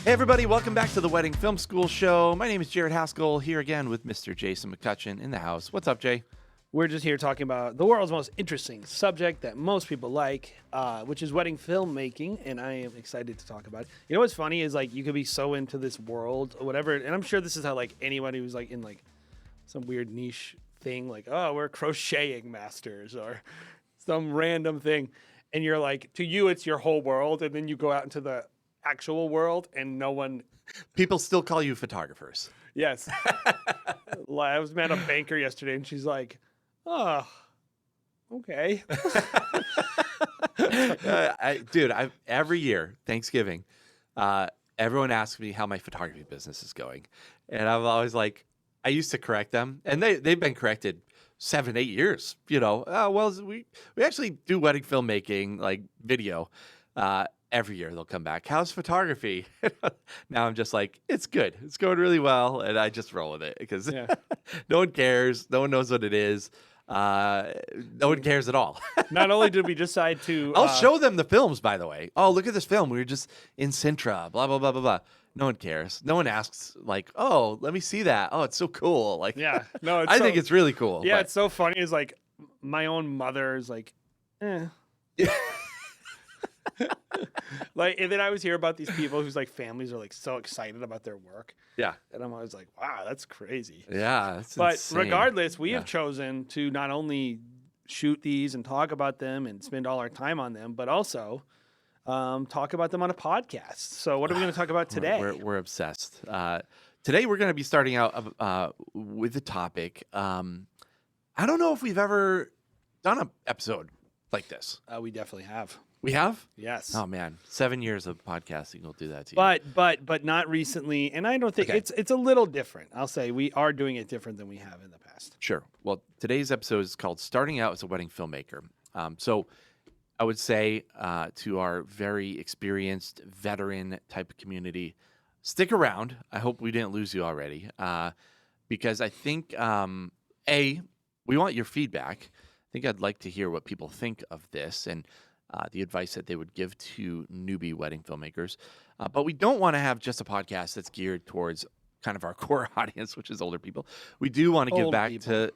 Hey everybody, welcome back to the Wedding Film School Show. My name is Jared Haskell, here again with Mr. Jason McCutcheon in the house. What's up, Jay? We're just here talking about the world's most interesting subject that most people like, which is wedding filmmaking, and I am excited to talk about it. You know what's funny is, like, you could be so into this world or whatever, and I'm sure this is how, like, anybody who's, like, in, like, some weird niche thing, like, oh, we're crocheting masters or some random thing, and you're like, to you, it's your whole world, and then you go out into the actual world, and no one... People still call you photographers. Yes. I was met a banker yesterday, and she's like, oh, okay. Every year, Thanksgiving, everyone asks me how my photography business is going. And I'm always like, I used to correct them, and they've been corrected 7-8 years, you know. We actually do wedding filmmaking, like video. Every year they'll come back. How's photography? Now I'm just like, it's good. It's going really well. And I just roll with it because no one cares. No one knows what it is. No one cares at all. Not only did we decide to... I'll show them the films, by the way. Oh, look at this film. We were just in Sintra, blah, blah, blah, blah, blah. No one cares. No one asks, like, oh, let me see that. Oh, it's so cool. Like, yeah, no, I think it's really cool. Yeah, it's so funny. It's like my own mother is like, eh. Like, and then I always hear about these people whose like families are like so excited about their work. Yeah. And I'm always like, wow, that's crazy. Yeah. But insane. regardless, we have chosen to not only shoot these and talk about them and spend all our time on them, but also talk about them on a podcast. So what are we going to talk about today? We're obsessed. Today we're going to be starting out with the topic. I don't know if we've ever done an episode like this. We definitely have. We have? Yes. Oh man, 7 years of podcasting will do that to you. But not recently, and I don't think it's a little different. I'll say we are doing it different than we have in the past. Sure. Well, today's episode is called "Starting Out as a Wedding Filmmaker." So, I would say to our very experienced veteran type of community, stick around. I hope we didn't lose you already, because I think we want your feedback. I think I'd like to hear what people think of this and the advice that they would give to newbie wedding filmmakers. But we don't want to have just a podcast that's geared towards kind of our core audience, which is older people. We do want to give back to,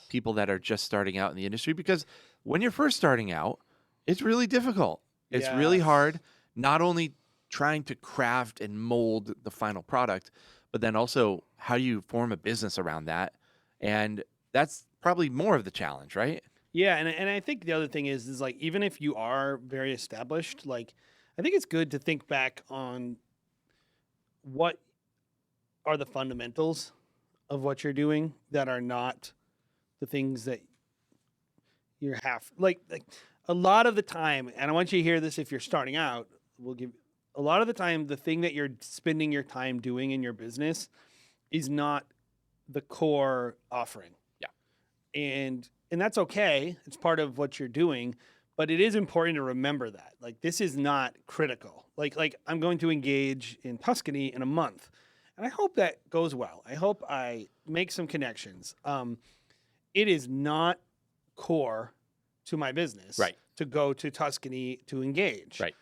people that are just starting out in the industry, because when you're first starting out, it's really difficult. It's really hard, not only trying to craft and mold the final product, but then also how do you form a business around that? And that's probably more of the challenge, right? Yeah, and I think the other thing is like, even if you are very established, like, I think it's good to think back on what are the fundamentals of what you're doing that are not the things that you're like a lot of the time, and I want you to hear this if you're starting out, a lot of the time, the thing that you're spending your time doing in your business is not the core offering. Yeah. And that's okay. It's part of what you're doing, but it is important to remember that. Like, this is not critical. Like I'm going to engage in Tuscany in a month, and I hope that goes well. I hope I make some connections. It is not core to my business to go to Tuscany to engage. Right.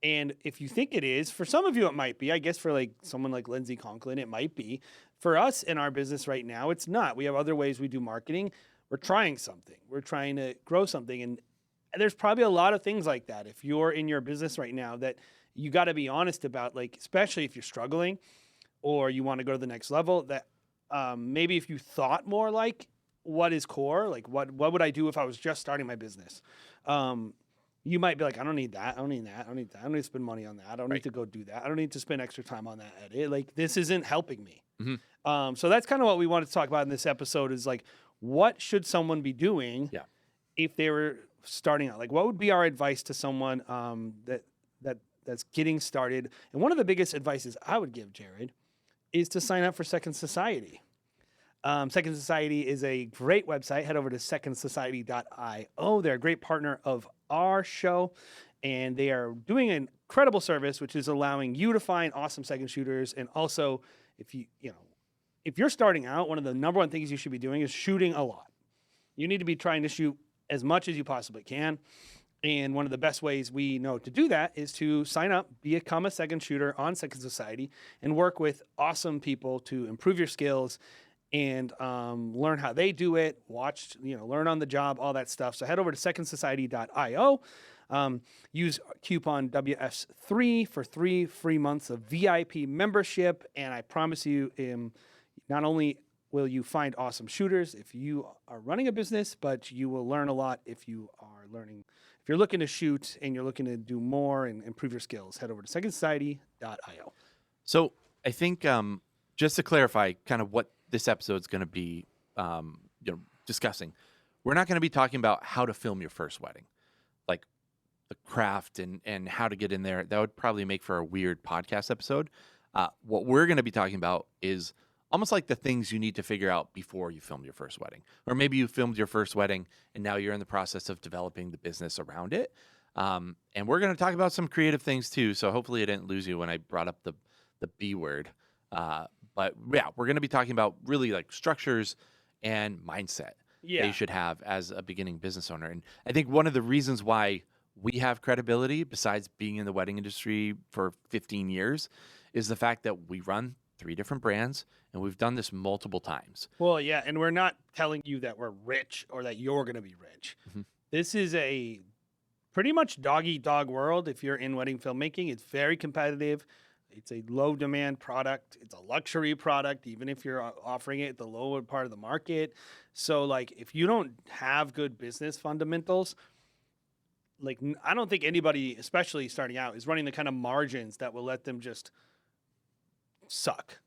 And if you think it is, for some of you it might be. I guess for like someone like Lindsay Conklin, it might be. For us in our business right now, it's not. We have other ways we do marketing. We're trying something. We're trying to grow something. And there's probably a lot of things like that. If you're in your business right now that you got to be honest about, like, especially if you're struggling or you want to go to the next level, that maybe if you thought more like, what is core? Like, what would I do if I was just starting my business? You might be like, I don't need that. I don't need that. I don't need that. I don't need to spend money on that. I don't need to go do that. I don't need to spend extra time on that edit. Like, this isn't helping me. Mm-hmm. So that's kind of what we wanted to talk about in this episode is like, what should someone be doing if they were starting out? Like, what would be our advice to someone that's getting started? And one of the biggest advices I would give, Jared, is to sign up for Second Society. Second Society is a great website. Head over to secondsociety.io. They're a great partner of our show, and they are doing an incredible service, which is allowing you to find awesome second shooters. And also, if you're starting out, one of the number one things you should be doing is shooting a lot. You need to be trying to shoot as much as you possibly can. And one of the best ways we know to do that is to sign up, become a second shooter on Second Society, and work with awesome people to improve your skills and learn how they do it, learn on the job, all that stuff. So head over to secondsociety.io. Use coupon WS3 for 3 free months of VIP membership. And I promise you, not only will you find awesome shooters if you are running a business, but you will learn a lot if you're looking to shoot and you're looking to do more and improve your skills. Head over to secondsociety.io. So I think just to clarify kind of what this episode is going to be discussing, we're not going to be talking about how to film your first wedding, like the craft and how to get in there. That would probably make for a weird podcast episode. What we're going to be talking about is almost like the things you need to figure out before you film your first wedding. Or maybe you filmed your first wedding and now you're in the process of developing the business around it. And we're going to talk about some creative things too. So hopefully I didn't lose you when I brought up the B word. But yeah, we're going to be talking about really like structures and mindset that you should have as a beginning business owner. And I think one of the reasons why we have credibility, besides being in the wedding industry for 15 years, is the fact that we run 3 different brands, and we've done this multiple times. Well, yeah, and we're not telling you that we're rich or that you're going to be rich. Mm-hmm. This is a pretty much dog-eat-dog world if you're in wedding filmmaking. It's very competitive. It's a low-demand product. It's a luxury product, even if you're offering it at the lower part of the market. So, like, if you don't have good business fundamentals, like, I don't think anybody, especially starting out, is running the kind of margins that will let them just suck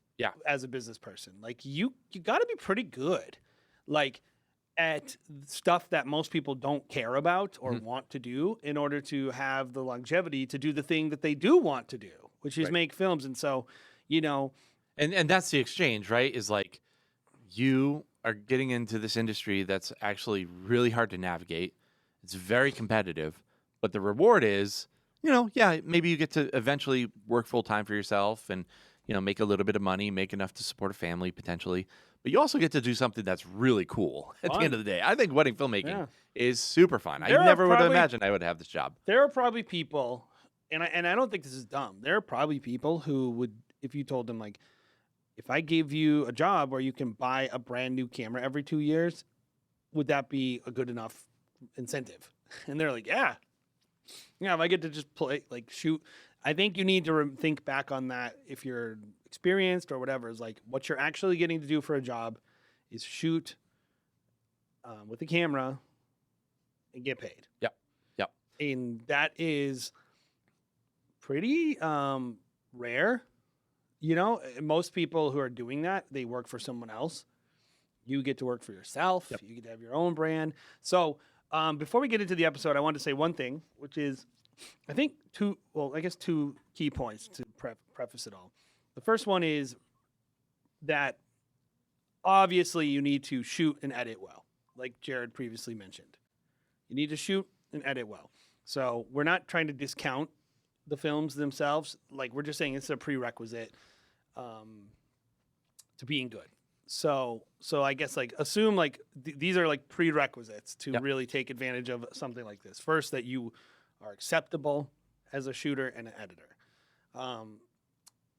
as a business person. Like you got to be pretty good like at stuff that most people don't care about or want to do in order to have the longevity to do the thing that they do want to do, which is make films. And so, and that's the exchange, right? Is like you are getting into this industry that's actually really hard to navigate. It's very competitive, but the reward is, maybe you get to eventually work full time for yourself and make a little bit of money, make enough to support a family potentially. But you also get to do something that's really cool at the end of the day. I think wedding filmmaking is super fun. I never would have imagined I would have this job. There are probably people, and I don't think this is dumb. There are probably people who would, if you told them, like, if I gave you a job where you can buy a brand new camera every 2 years, would that be a good enough incentive? And they're like, yeah, if I get to just play, like, shoot. I think you need to think back on that if you're experienced or whatever. Is like what you're actually getting to do for a job is shoot with a camera and get paid. Yep. And that is pretty rare. Most people who are doing that, they work for someone else. You get to work for yourself. Yep. You get to have your own brand. So before we get into the episode, I want to say one thing, which is, I think two key points to preface it all. The first one is that obviously you need to shoot and edit well, like Jared previously mentioned. You need to shoot and edit well. So we're not trying to discount the films themselves. Like, we're just saying it's a prerequisite to being good. So I guess, like, assume like these are like prerequisites to really take advantage of something like this. First, that you are acceptable as a shooter and an editor.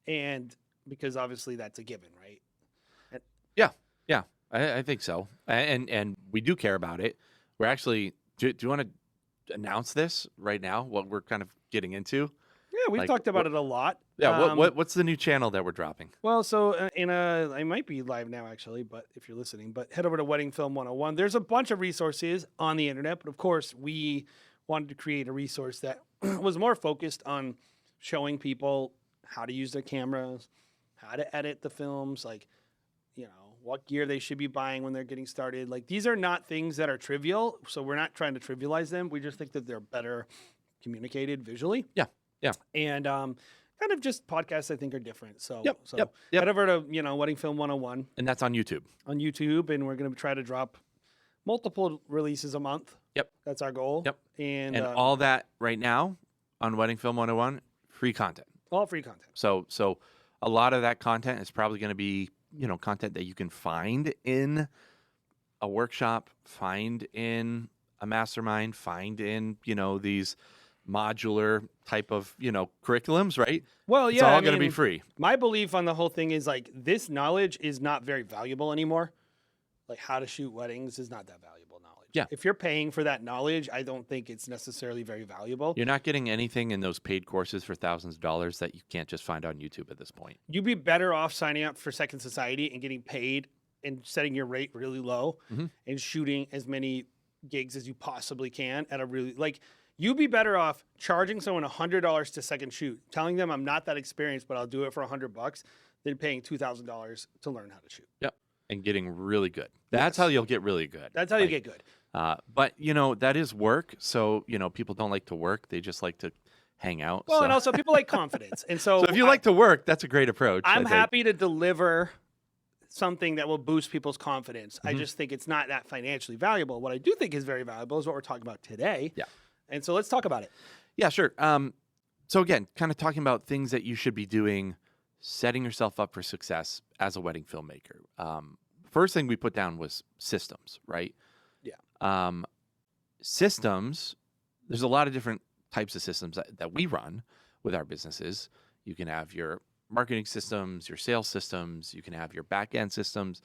And because obviously that's a given, right? Yeah, I think so. And we do care about it. We're actually, do you want to announce this right now, what we're kind of getting into? Yeah, we've talked about it a lot. Yeah, what's the new channel that we're dropping? Well, so I might be live now actually, but if you're listening, but head over to Wedding Film 101. There's a bunch of resources on the internet, but of course we wanted to create a resource that was more focused on showing people how to use their cameras, how to edit the films, like, what gear they should be buying when they're getting started. Like, these are not things that are trivial, so we're not trying to trivialize them. We just think that they're better communicated visually. Yeah. And kind of just podcasts, I think, are different. So, Yep. head over to, Wedding Film 101. And that's on YouTube. And we're going to try to drop multiple releases a month. Yep. That's our goal. Yep. And all that right now on Wedding Film 101, free content. All free content. So a lot of that content is probably going to be, content that you can find in a workshop, find in a mastermind, find in, these modular type of, curriculums, right? Well, It's yeah, I all going to be mean, free. my belief on the whole thing is like this knowledge is not very valuable anymore. Like how to shoot weddings is not that valuable knowledge. Yeah. If you're paying for that knowledge, I don't think it's necessarily very valuable. You're not getting anything in those paid courses for thousands of dollars that you can't just find on YouTube at this point. You'd be better off signing up for Second Society and getting paid and setting your rate really low and shooting as many gigs as you possibly can at a really like you'd be better off charging someone $100 to second shoot, telling them I'm not that experienced, but I'll do it for $100 than paying $2,000 to learn how to shoot. Yep. And getting really good. That's how you'll get really good. That's how you get good. But, that is work. So, people don't like to work. They just like to hang out. Well, so. and also people like confidence. And so, So if you like to work, that's a great approach. I'm happy to deliver something that will boost people's confidence. I Mm-hmm. just think it's not that financially valuable. What I do think is very valuable is what we're talking about today. Yeah. And so let's talk about it. Yeah, sure. So again, kind of talking about things that you should be doing, setting yourself up for success as a wedding filmmaker. First thing we put down was systems, right? Yeah. Systems, there's a lot of different types of systems that we run with our businesses. You can have your marketing systems, your sales systems, you can have your back end systems,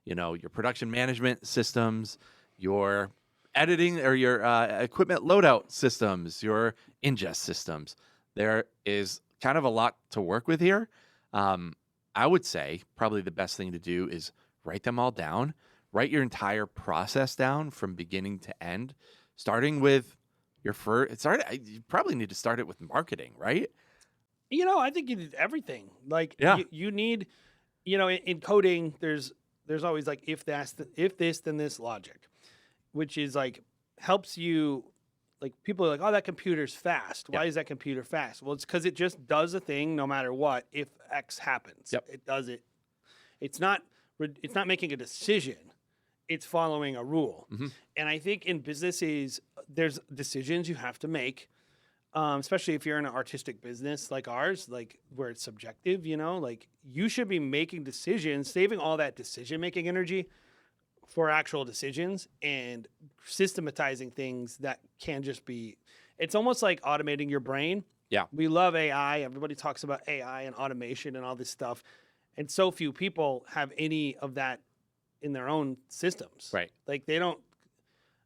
your production management systems, your editing or your equipment loadout systems, your ingest systems. There is kind of a lot to work with here. I would say probably the best thing to do is write them all down, write your entire process down from beginning to end, starting with your first. You probably need to start it with marketing, right? I think you did everything. Like Yeah. you need, in coding, there's always like if this, then this logic, which is like helps you. Like people are like, oh, that computer's fast. Why is that computer fast? Well, it's because it just does a thing no matter what. If X happens, it does it. It's not making a decision. It's following a rule. And I think in businesses, there's decisions you have to make. Especially if you're in an artistic business like ours, like where it's subjective, like you should be making decisions, saving all that decision-making energy for actual decisions and systematizing things that can just be, it's almost like automating your brain. Yeah. We love AI. Everybody talks about AI and automation and all this stuff. And so few people have any of that in their own systems. Right. Like they don't,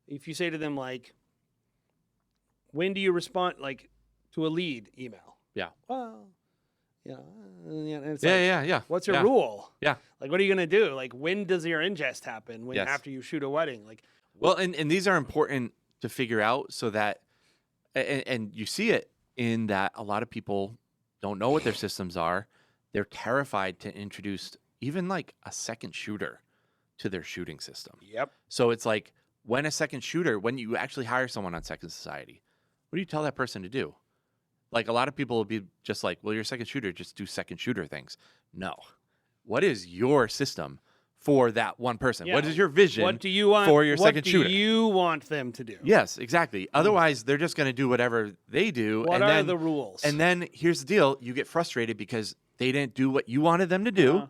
if you say to them like, when do you respond like to a lead email? Yeah. Well, and it's Yeah. what's your rule? Yeah. Like, what are you going to do? Like, when does your ingest happen? When after you shoot a wedding? Like, well, and these are important to figure out so that, and you see it in that a lot of people don't know what their systems are. They're terrified to introduce even like a second shooter to their shooting system. Yep. So it's like when you actually hire someone on Second Society, what do you tell that person to do? Like a lot of people will be just like, well, you're a second shooter, just do second shooter things. No. What is your system for that one person? Yeah. What is your vision What do you want for your second shooter? What do you want them to do? Yes, exactly. Otherwise, they're just going to do whatever they do. What are the rules? And then here's the deal. You get frustrated because they didn't do what you wanted them to do.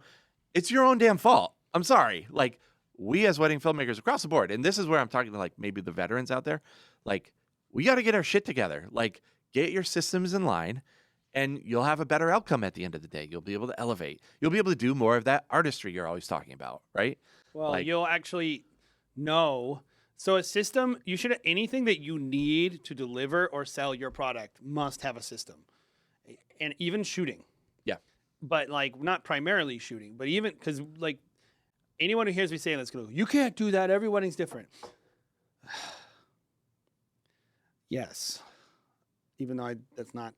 It's your own damn fault. I'm sorry. Like we as wedding filmmakers across the board, and this is where I'm talking to like maybe the veterans out there, like we got to get our shit together. Like get your systems in line and you'll have a better outcome at the end of the day. You'll be able to elevate. You'll be able to do more of that artistry you're always talking about, right? Well, you'll actually know. So a system, anything that you need to deliver or sell your product must have a system. And even shooting. Yeah. But like not primarily shooting, but even because like anyone who hears me saying that's going to go, you can't do that. Every wedding's different. Yes. Even though that's not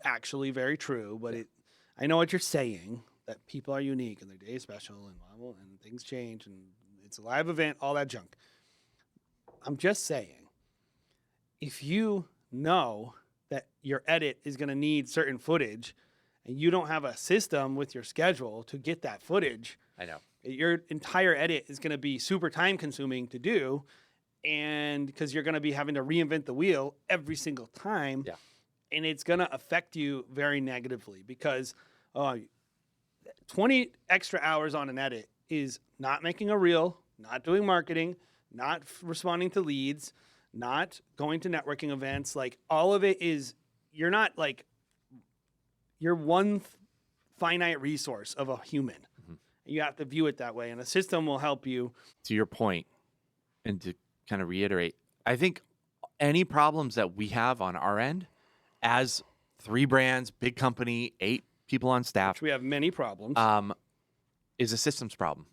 actually very true, but I know what you're saying, that people are unique and their day is special and blah, blah, and things change and it's a live event, all that junk. I'm just saying, if you know that your edit is going to need certain footage and you don't have a system with your schedule to get that footage, I know. Your entire edit is going to be super time consuming to do. And because you're going to be having to reinvent the wheel every single time. Yeah. And it's going to affect you very negatively because 20 extra hours on an edit is not making a reel, not doing marketing, not responding to leads, not going to networking events. Like all of it is, you're not like, you're one finite resource of a human. You have to view it that way, and a system will help you. To your point, and to kind of reiterate, I think any problems that we have on our end as 3 brands, big company, 8 people on staff, Which we have many problems. is a systems problem.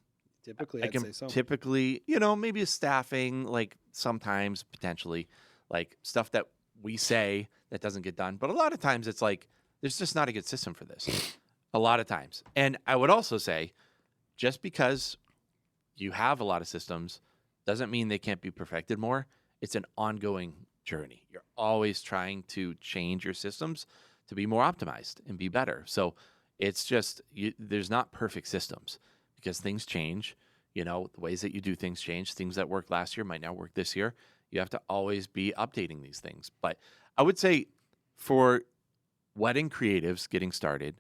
Typically, I I'd can say so. typically, maybe a staffing, like sometimes potentially, like stuff that we say that doesn't get done. But a lot of times it's like, there's just not a good system for this. A lot of times. And I would also say, just because you have a lot of systems doesn't mean they can't be perfected more. It's an ongoing journey. You're always trying to change your systems to be more optimized and be better. So it's just, there's not perfect systems because things change. The ways that you do things change. Things that worked last year might not work this year. You have to always be updating these things. But I would say for wedding creatives getting started,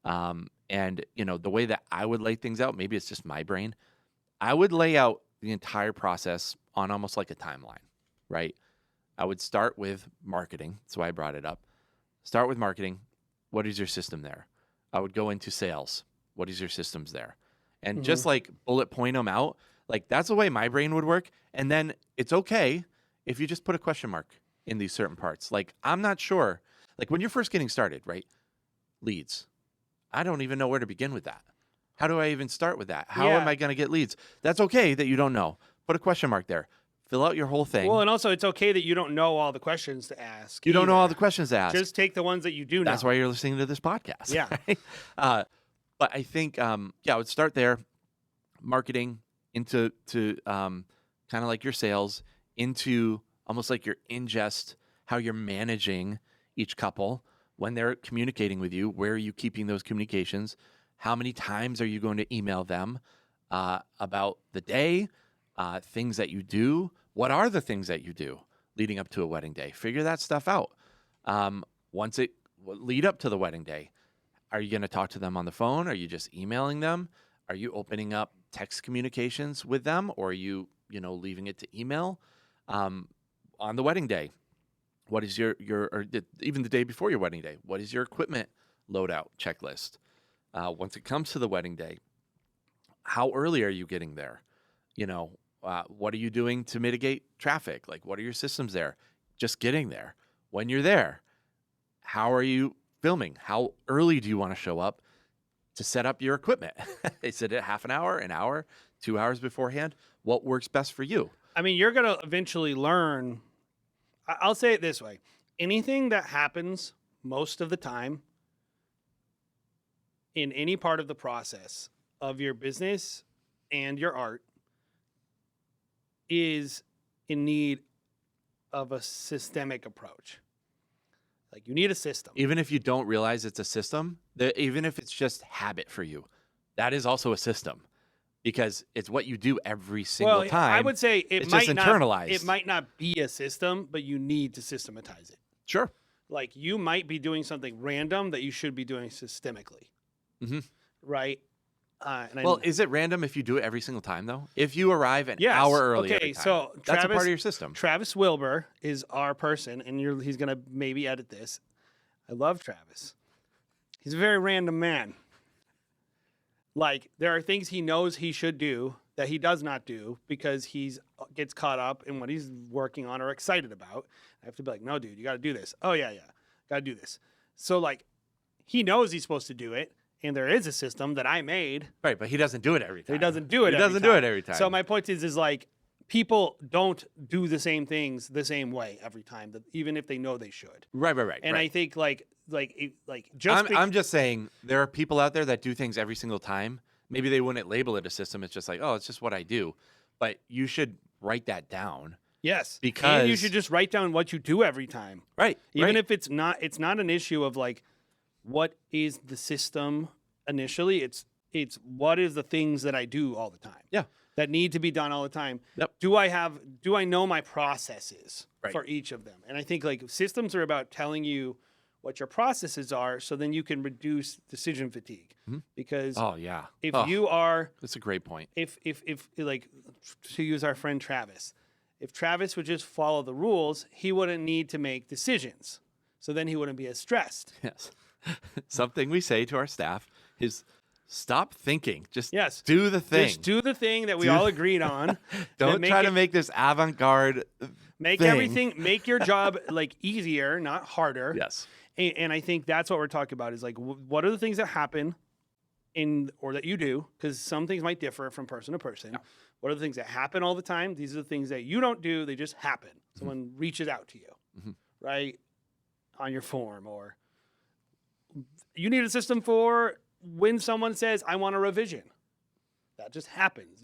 and the way that I would lay things out, maybe it's just my brain, I would lay out the entire process on almost like a timeline, right? I would start with marketing. That's why I brought it up. Start with marketing. What is your system there? I would go into sales. What is your systems there? And just like bullet point them out, like that's the way my brain would work. And then it's okay if you just put a question mark in these certain parts. Like, I'm not sure. Like when you're first getting started, right? Leads. I don't even know where to begin with that. How do I even start with that? How am I going to get leads? That's okay that you don't know. Put a question mark there. Fill out your whole thing. Well, and also it's okay that you don't know all the questions to ask. You don't know all the questions to ask. Just take the ones that you do know. That's why you're listening to this podcast. Yeah. Right? But I think, I would start there. Marketing into kind of like your sales, into almost like your ingest, how you're managing each couple when they're communicating with you. Where are you keeping those communications? How many times are you going to email them about the day, things that you do? What are the things that you do leading up to a wedding day? Figure that stuff out. Once it lead up to the wedding day, are you going to talk to them on the phone? Are you just emailing them? Are you opening up text communications with them, or are you, leaving it to email? On the wedding day, what is even the day before your wedding day, what is your equipment loadout checklist? Once it comes to the wedding day, how early are you getting there? What are you doing to mitigate traffic? Like, what are your systems there? Just getting there. When you're there, how are you filming? How early do you want to show up to set up your equipment? Is it half an hour, 2 hours beforehand? What works best for you? I mean, you're going to eventually learn. I'll say it this way. Anything that happens most of the time in any part of the process of your business and your art is in need of a systemic approach. Like, you need a system. Even if you don't realize it's a system, even if it's just habit for you, that is also a system, because it's what you do every single time. I would say it's just internalized. It might not be a system, but you need to systematize it. Sure. Like, you might be doing something random that you should be doing systemically. Mm-hmm. Right? Is it random if you do it every single time, though? If you arrive an hour early, okay, so that's a part of your system. Travis Wilbur is our person, and he's going to maybe edit this. I love Travis. He's a very random man. Like, there are things he knows he should do that he does not do because gets caught up in what he's working on or excited about. I have to be like, no, dude, you got to do this. Oh, yeah, got to do this. So, like, he knows he's supposed to do it. And there is a system that I made. Right, but he doesn't do it every time. He doesn't do it every time. So my point is like, people don't do the same things the same way every time, even if they know they should. Right. And I think I'm just saying, there are people out there that do things every single time. Maybe they wouldn't label it a system. It's just like, oh, it's just what I do. But you should write that down. Yes, because and you should just write down what you do every time. Right. Even if it's not an issue of like, what is the system initially? It's what is the things that I do all the time? Yeah. That need to be done all the time. Yep. Do I know my processes right. for each of them? And I think like systems are about telling you what your processes are, so then you can reduce decision fatigue. Because Oh yeah. if Oh, you are, that's a great point. if like, to use our friend Travis, if Travis would just follow the rules, he wouldn't need to make decisions. So then he wouldn't be as stressed. Yes. Something we say to our staff is stop thinking. Just Yes. do the thing. Just do the thing that we all agreed on. Don't try to make this avant-garde Make thing. everything, make your job like easier, not harder. Yes. And I think that's what we're talking about is like, what are the things that happen or that you do? Because some things might differ from person to person. What are the things that happen all the time? These are the things that you don't do. They just happen. Someone reaches out to you, right? On your form, or you need a system for when someone says, I want a revision. That just happens.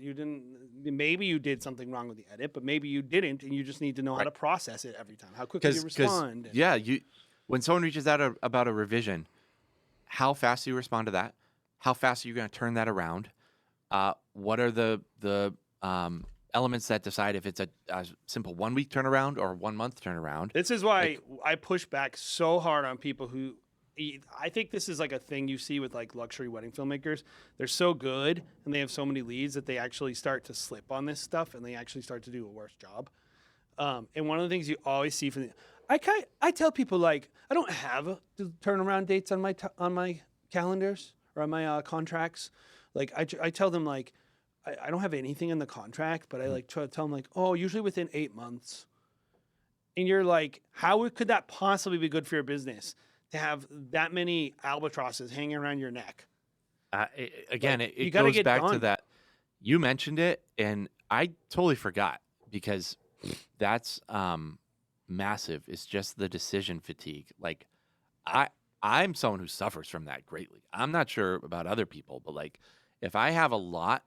Maybe you did something wrong with the edit, but maybe you didn't, and you just need to know how to process it every time. How quickly you respond. When someone reaches out about a revision, how fast do you respond to that? How fast are you going to turn that around? What are the elements that decide if it's a simple 1 week turnaround or 1 month turnaround? This is why I push back so hard on people who, I think this is like a thing you see with like luxury wedding filmmakers. They're so good and they have so many leads that they actually start to slip on this stuff and they actually start to do a worse job. And one of the things you always see from I tell people, like, I don't have the turnaround dates on my calendars or on my contracts. Like I tell them, like, I don't have anything in the contract, but I like try to tell them, like, oh, usually within 8 months. And you're like, how could that possibly be good for your business to have that many albatrosses hanging around your neck? It goes back to that. You mentioned it, and I totally forgot, because that's massive. It's just the decision fatigue. Like, I'm someone who suffers from that greatly. I'm not sure about other people, but like, if I have a lot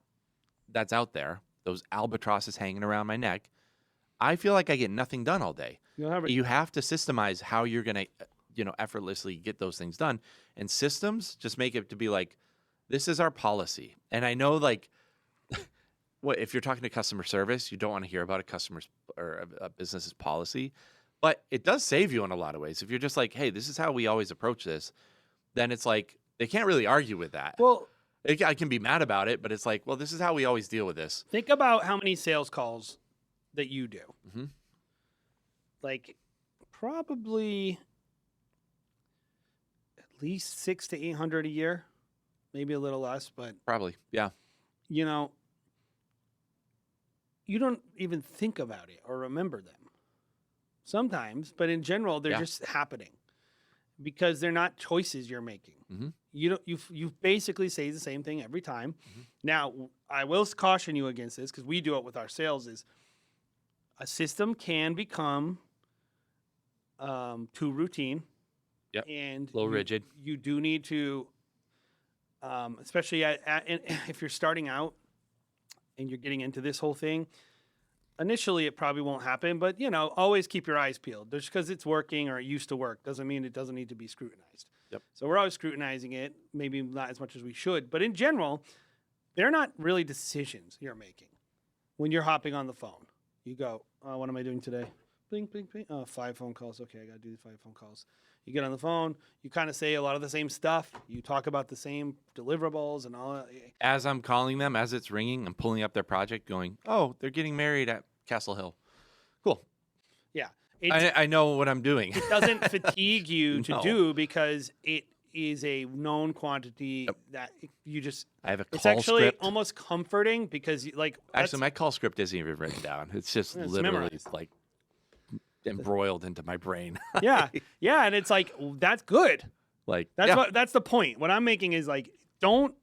that's out there, those albatrosses hanging around my neck, I feel like I get nothing done all day. You have to systemize how you're going to, effortlessly get those things done. And systems just make it to be like, this is our policy. And I know, like, if you're talking to customer service, you don't want to hear about a customer's or a business's policy, but it does save you in a lot of ways. If you're just like, hey, this is how we always approach this, then it's like, they can't really argue with that. Well, I can be mad about it, but it's like, well, this is how we always deal with this. Think about how many sales calls that you do. Like, probably at least 600 to 800 a year, maybe a little less, but Probably, yeah. you don't even think about it or remember them sometimes, but in general, they're just happening because they're not choices you're making. You basically say the same thing every time. Now, I will caution you against this, because we do it with our sales, is a system can become too routine. Yep. And A little rigid. You do need to, especially if you're starting out and you're getting into this whole thing, initially it probably won't happen, but always keep your eyes peeled. Just because it's working or it used to work doesn't mean it doesn't need to be scrutinized. Yep. So we're always scrutinizing it, maybe not as much as we should, but in general, they're not really decisions you're making when you're hopping on the phone. You go, what am I doing today? Bling, bling, bling. 5 phone calls. Okay, I got to do the 5 phone calls. You get on the phone. You kind of say a lot of the same stuff. You talk about the same deliverables and all that. As I'm calling them, as it's ringing, I'm pulling up their project going, oh, they're getting married at Castle Hill. Cool. Yeah. I know what I'm doing. It doesn't fatigue you to do, because it is a known quantity that you just. I have a call It's actually script. Almost comforting, because Actually, my call script isn't even written down. It's just literally memorized. like embroiled into my brain. yeah, and it's like, that's good. Like, That's the point. What I'm making is like, don't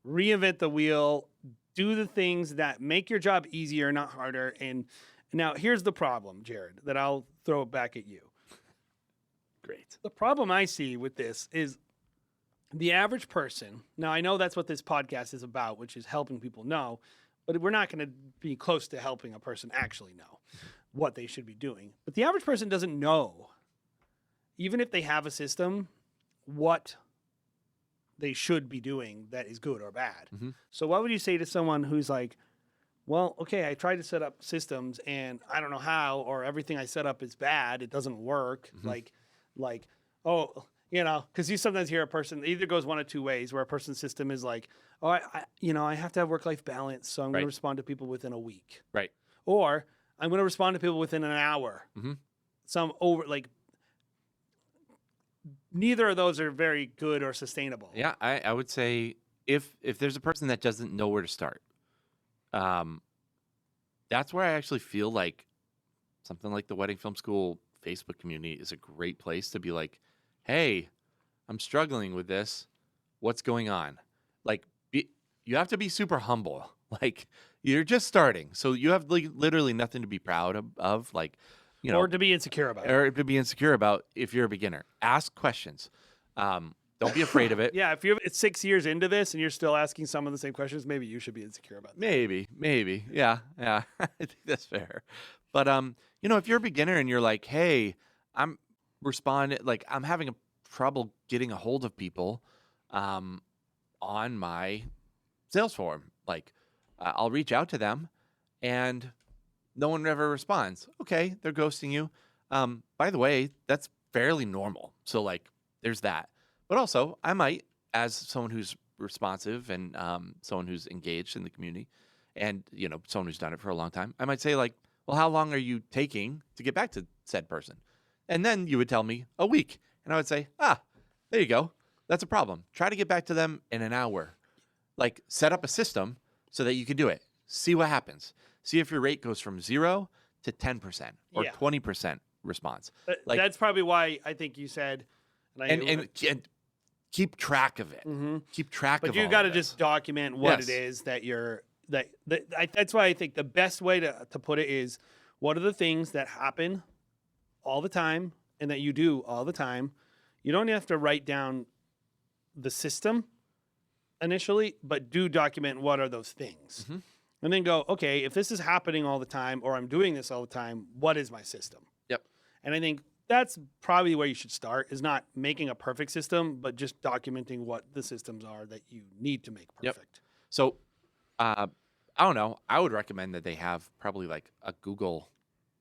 reinvent the wheel. Do the things that make your job easier, not harder. And now here's the problem, Jared, that I'll throw it back at you. Great. The problem I see with this is the average person. Now, I know that's what this podcast is about, which is helping people know, but we're not going to be close to helping a person actually know what they should be doing. But the average person doesn't know, even if they have a system, what they should be doing that is good or bad. So what would you say to someone who's like, well, okay, I tried to set up systems and I don't know how, or everything I set up is bad, it doesn't work. Like Oh, because you sometimes hear a person, it either goes one of two ways, where a person's system is like, oh, I have to have work-life balance, so I'm going to Right. respond to people within a week. Right. Or I'm going to respond to people within an hour. Mm-hmm. Neither of those are very good or sustainable. Yeah, I would say if there's a person that doesn't know where to start, um, that's where I actually feel like something like the Wedding Film School Facebook community is a great place to be like, hey, I'm struggling with this. What's going on? Like, you have to be super humble. Like, you're just starting, so you have literally nothing to be proud of. Like, Or to be insecure about it. or to be insecure about if you're a beginner. Ask questions. Don't be afraid of it. Yeah, if you're 6 years into this and you're still asking some of the same questions, maybe you should be insecure about that. Maybe. Yeah. I think that's fair. But if you're a beginner and you're like, hey, I'm I'm having a trouble getting a hold of people on my sales form. Like, I'll reach out to them and no one ever responds. Okay, they're ghosting you. By the way, that's fairly normal. So like, there's that. But also, I might, as someone who's responsive and someone who's engaged in the community, and someone who's done it for a long time, I might say like, well, how long are you taking to get back to said person? And then you would tell me a week, and I would say, there you go. That's a problem. Try to get back to them in an hour. Like, set up a system so that you can do it. See what happens. See if your rate goes from 0 to 10% or 20% response. Like, that's probably why I think you said, and keep track of it. Mm-hmm. Keep track but of it. But you got to just document what it is that you're that's why I think the best way to put it is, what are the things that happen all the time and that you do all the time. You don't have to write down the system initially, but do document what are those things. Mm-hmm. And then go, okay, if this is happening all the time or I'm doing this all the time, what is my system? Yep. And I think that's probably where you should start, is not making a perfect system, but just documenting what the systems are that you need to make perfect. Yep. So, I don't know. I would recommend that they have probably like a Google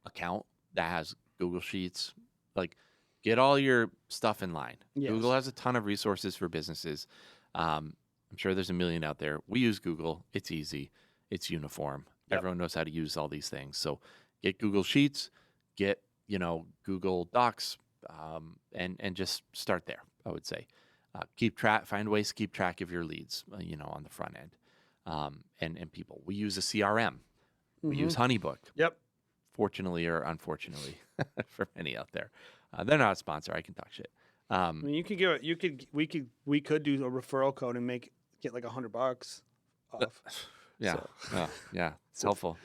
account that has Google Sheets. Like, get all your stuff in line. Yes. Google has a ton of resources for businesses. I'm sure there's a million out there. We use Google. It's easy. It's uniform. Yep. Everyone knows how to use all these things. So get Google Sheets, get, Google Docs, and just start there, I would say. Find ways to keep track of your leads, on the front end. And people. We use a CRM. We use Honeybook. Yep. Fortunately or unfortunately for many out there. They're not a sponsor. I can talk shit. I mean, we could do a referral code and get like $100 off. Yeah. So. Yeah. It's helpful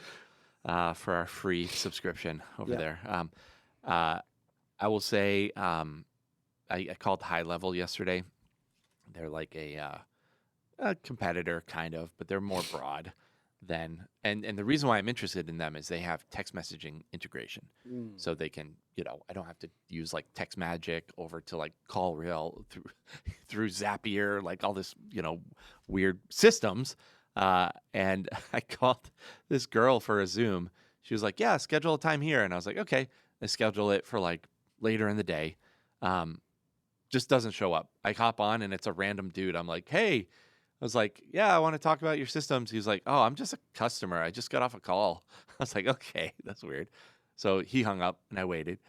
for our free subscription over there. I will say I called High Level yesterday. They're like a competitor, kind of, but they're more broad than. And the reason why I'm interested in them is they have text messaging integration. So they can, I don't have to use like Text Magic over to like CallRail through Zapier, like all this, weird systems. And I called this girl for a Zoom. She was like, yeah, schedule a time here. And I was like, okay. I schedule it for like later in the day. Just doesn't show up. I hop on and it's a random dude. I'm like, hey, I was like, yeah, I want to talk about your systems. He was like, oh, I'm just a customer. I just got off a call. I was like, okay, that's weird. So he hung up and I waited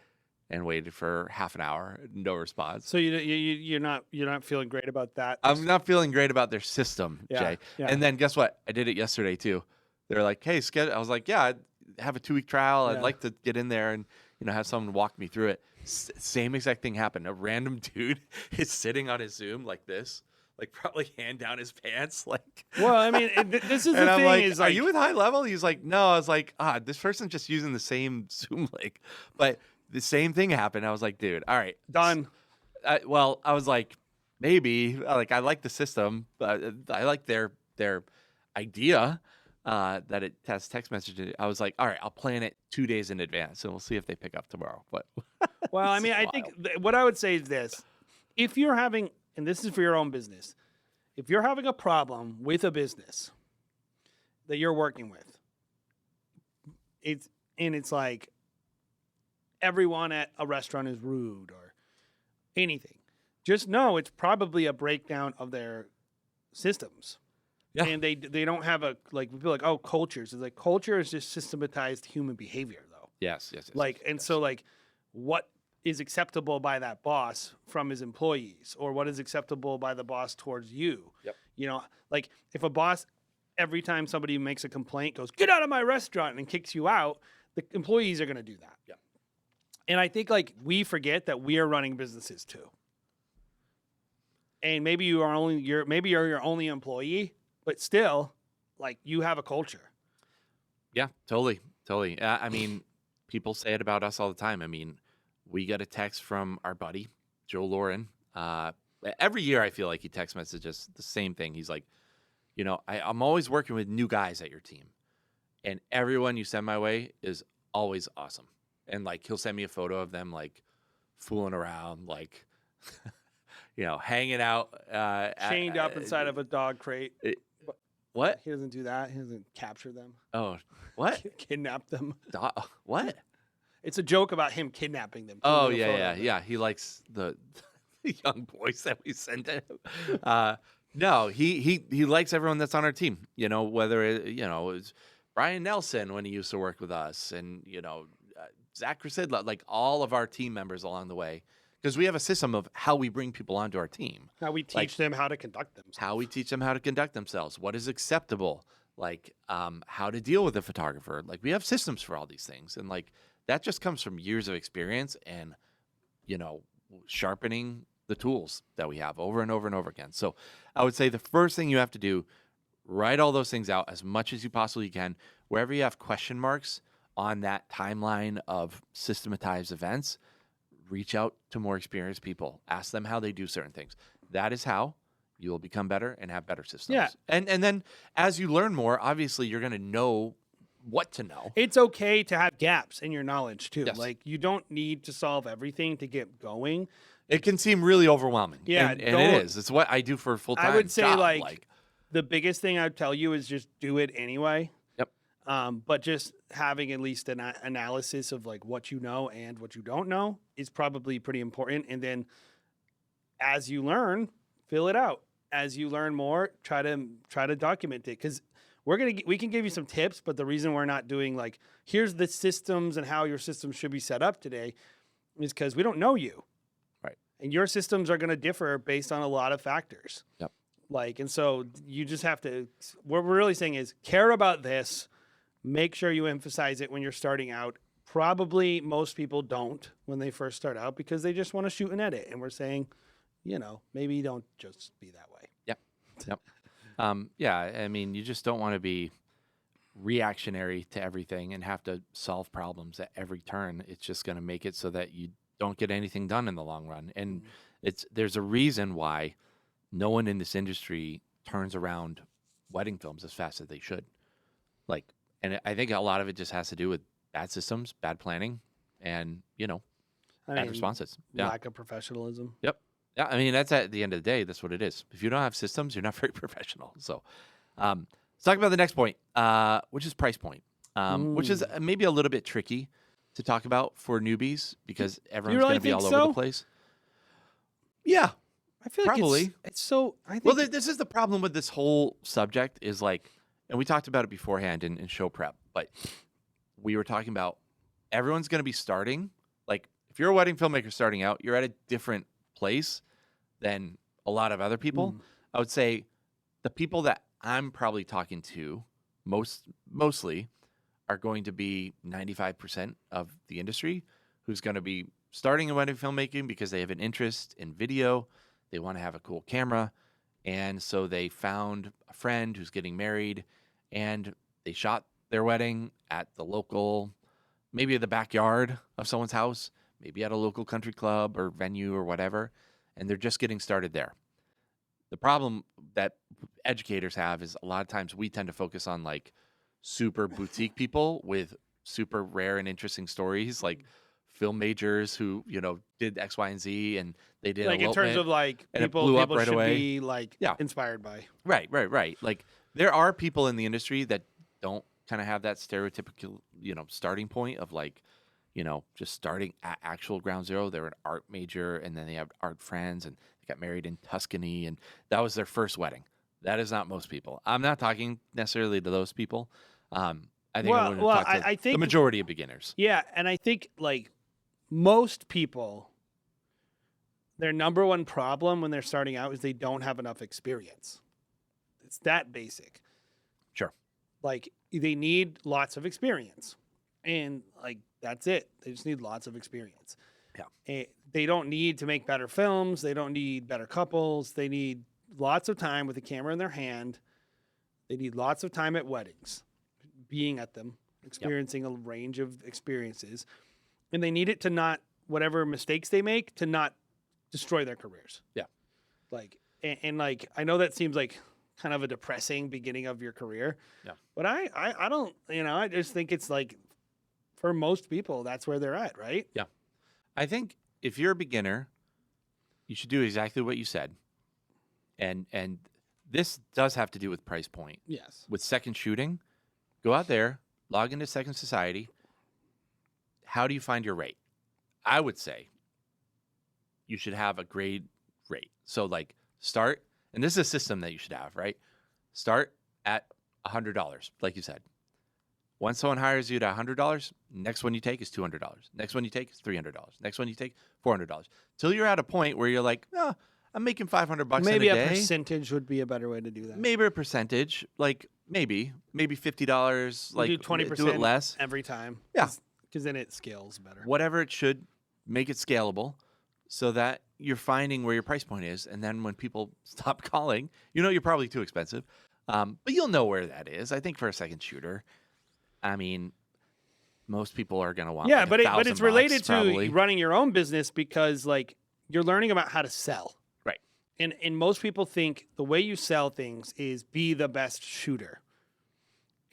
for half an hour. No response. So you're not feeling great about that? I'm not feeling great about their system, Jay. Yeah. And then guess what? I did it yesterday too. They're like, hey, schedule. I was like, yeah, I have a 2-week trial. I'd like to get in there and have someone walk me through it. Same exact thing happened. A random dude is sitting on his Zoom like this, like probably hand down his pants. Like, well, I mean, this is the and I'm thing. like, is are like, you with High Level? He's like, no. I was like, this person's just using the same Zoom link. But the same thing happened. I was like, dude, all right, done. I was like, maybe. Like, I like the system. I like their idea. That it has text messaging. I was like, all right, I'll plan it 2 days in advance, and we'll see if they pick up tomorrow. But well, I mean, I think what I would say is this: if you're having, and this is for your own business, if you're having a problem with a business that you're working with, it's like everyone at a restaurant is rude, or anything. Just know it's probably a breakdown of their systems. Yeah. And they don't have a, like, we feel like, oh, cultures. It's like culture is just systematized human behavior, though. Yes. Like, and yes. so, like, what is acceptable by that boss from his employees, or what is acceptable by the boss towards you? Yep. You know, like if a boss, every time somebody makes a complaint, goes, get out of my restaurant, and kicks you out, the employees are going to do that. Yeah. And I think, like, we forget that we are running businesses too. And maybe you're your only employee, but still, like, you have a culture. Yeah, totally. I mean, people say it about us all the time. I mean, we get a text from our buddy, Joe Lauren. Every year I feel like he text messages the same thing. He's like, you know, I'm always working with new guys at your team. And everyone you send my way is always awesome. And, like, he'll send me a photo of them, like, fooling around, like, you know, hanging out. Chained up inside of a dog crate. What? He doesn't do that. He doesn't capture them. Oh, what? Kidnap them. What? It's a joke about him kidnapping them. Oh, yeah. He likes the young boys that we send to him. No, he likes everyone that's on our team. You know, whether it's Brian Nelson when he used to work with us, and, you know, Zach Krasidla, like all of our team members along the way, because we have a system of how we bring people onto our team. How we teach them how to conduct themselves. How we teach them how to conduct themselves. What is acceptable? Like, how to deal with a photographer. Like, we have systems for all these things, and, like, that just comes from years of experience and, you know, sharpening the tools that we have over and over and over again. So I would say the first thing you have to do, write all those things out as much as you possibly can. Wherever you have question marks on that timeline of systematized events, reach out to more experienced people. Ask them how they do certain things. That is how you will become better and have better systems. Yeah. And then as you learn more, obviously you're going to know what to know. It's okay to have gaps in your knowledge too. Yes. Like, you don't need to solve everything to get going. It can seem really overwhelming. Yeah, and it is. It's what I do for a full-time I would say, job. like, the biggest thing I'd tell you is just do it anyway. Yep. But just having at least an analysis of, like, what you know and what you don't know is probably pretty important. And then as you learn, fill it out. As you learn more, try to document it, because we can give you some tips, but the reason we're not doing, like, here's the systems and how your systems should be set up today is because we don't know you. Right. And your systems are going to differ based on a lot of factors. Yep. Like, and so you just have to, what we're really saying is care about this, make sure you emphasize it when you're starting out. Probably most people don't when they first start out because they just want to shoot and edit. And we're saying, you know, maybe don't just be that way. Yep. Yeah, I mean, you just don't want to be reactionary to everything and have to solve problems at every turn. It's just going to make it so that you don't get anything done in the long run. And there's a reason why no one in this industry turns around wedding films as fast as they should. Like, and I think a lot of it just has to do with bad systems, bad planning, and, you know, bad responses. Yeah. Lack of professionalism. Yep. Yeah, I mean, that's at the end of the day, that's what it is. If you don't have systems, you're not very professional. So let's talk about the next point, which is price point, which is maybe a little bit tricky to talk about for newbies because everyone's going to be all over the place. Yeah, I feel probably. like it's so, I think. Well, this is the problem with this whole subject is, like, and we talked about it beforehand in show prep, but we were talking about everyone's going to be starting. Like, if you're a wedding filmmaker starting out, you're at a different place than a lot of other people. I would say the people that I'm probably talking to mostly are going to be 95% of the industry who's going to be starting in wedding filmmaking because they have an interest in video. They want to have a cool camera. And so they found a friend who's getting married and they shot their wedding at the local, maybe the backyard of someone's house, maybe at a local country club or venue or whatever. And they're just getting started there. The problem that educators have is a lot of times we tend to focus on, like, super boutique people with super rare and interesting stories, like film majors who, you know, did X, Y, and Z, and they did like in terms of, like, people right should away. be, like, inspired by. Right. Like, there are people in the industry that don't kind of have that stereotypical, you know, starting point of, like, just starting at actual ground zero. They were an art major, and then they have art friends, and they got married in Tuscany, and that was their first wedding. That is not most people. I'm not talking necessarily to those people. I think I Well, want to well, talk to I the think majority of beginners. yeah, and I think like most people, their number one problem when they're starting out is they don't have enough experience. It's that basic. Sure. Like they need lots of experience, and like that's it. They just need lots of experience. Yeah. They don't need to make better films. They don't need better couples. They need lots of time with a camera in their hand. They need lots of time at weddings, being at them, experiencing a range of experiences, and they need it to not whatever mistakes they make to not destroy their careers. Yeah. Like and like I know that seems like kind of a depressing beginning of your career. Yeah. But I don't, I just think it's like for most people that's where they're at, right? Yeah. I think if you're a beginner, you should do exactly what you said. And this does have to do with price point. Yes. With second shooting, go out there, log into Second Society. How do you find your rate? I would say you should have a grade rate. So like start, and this is a system that you should have, right? Start at $100, like you said. Once someone hires you at $100, next one you take is $200. Next one you take is $300. Next one you take $400. Till you're at a point where you're like, oh, I'm making $500 Maybe in a a day. percentage would be a better way to do that. Maybe a percentage, like maybe $50. Like do 20% do it less. every time. Yeah. Because then it scales better. Whatever it should, make it scalable so that you're finding where your price point is. And then when people stop calling, you're probably too expensive. But you'll know where that is. I think for a second shooter, I mean, most people are going to want Yeah, like but it's $1,000 related probably. to running your own business because like you're learning about how to sell. Right. And most people think the way you sell things is be the best shooter.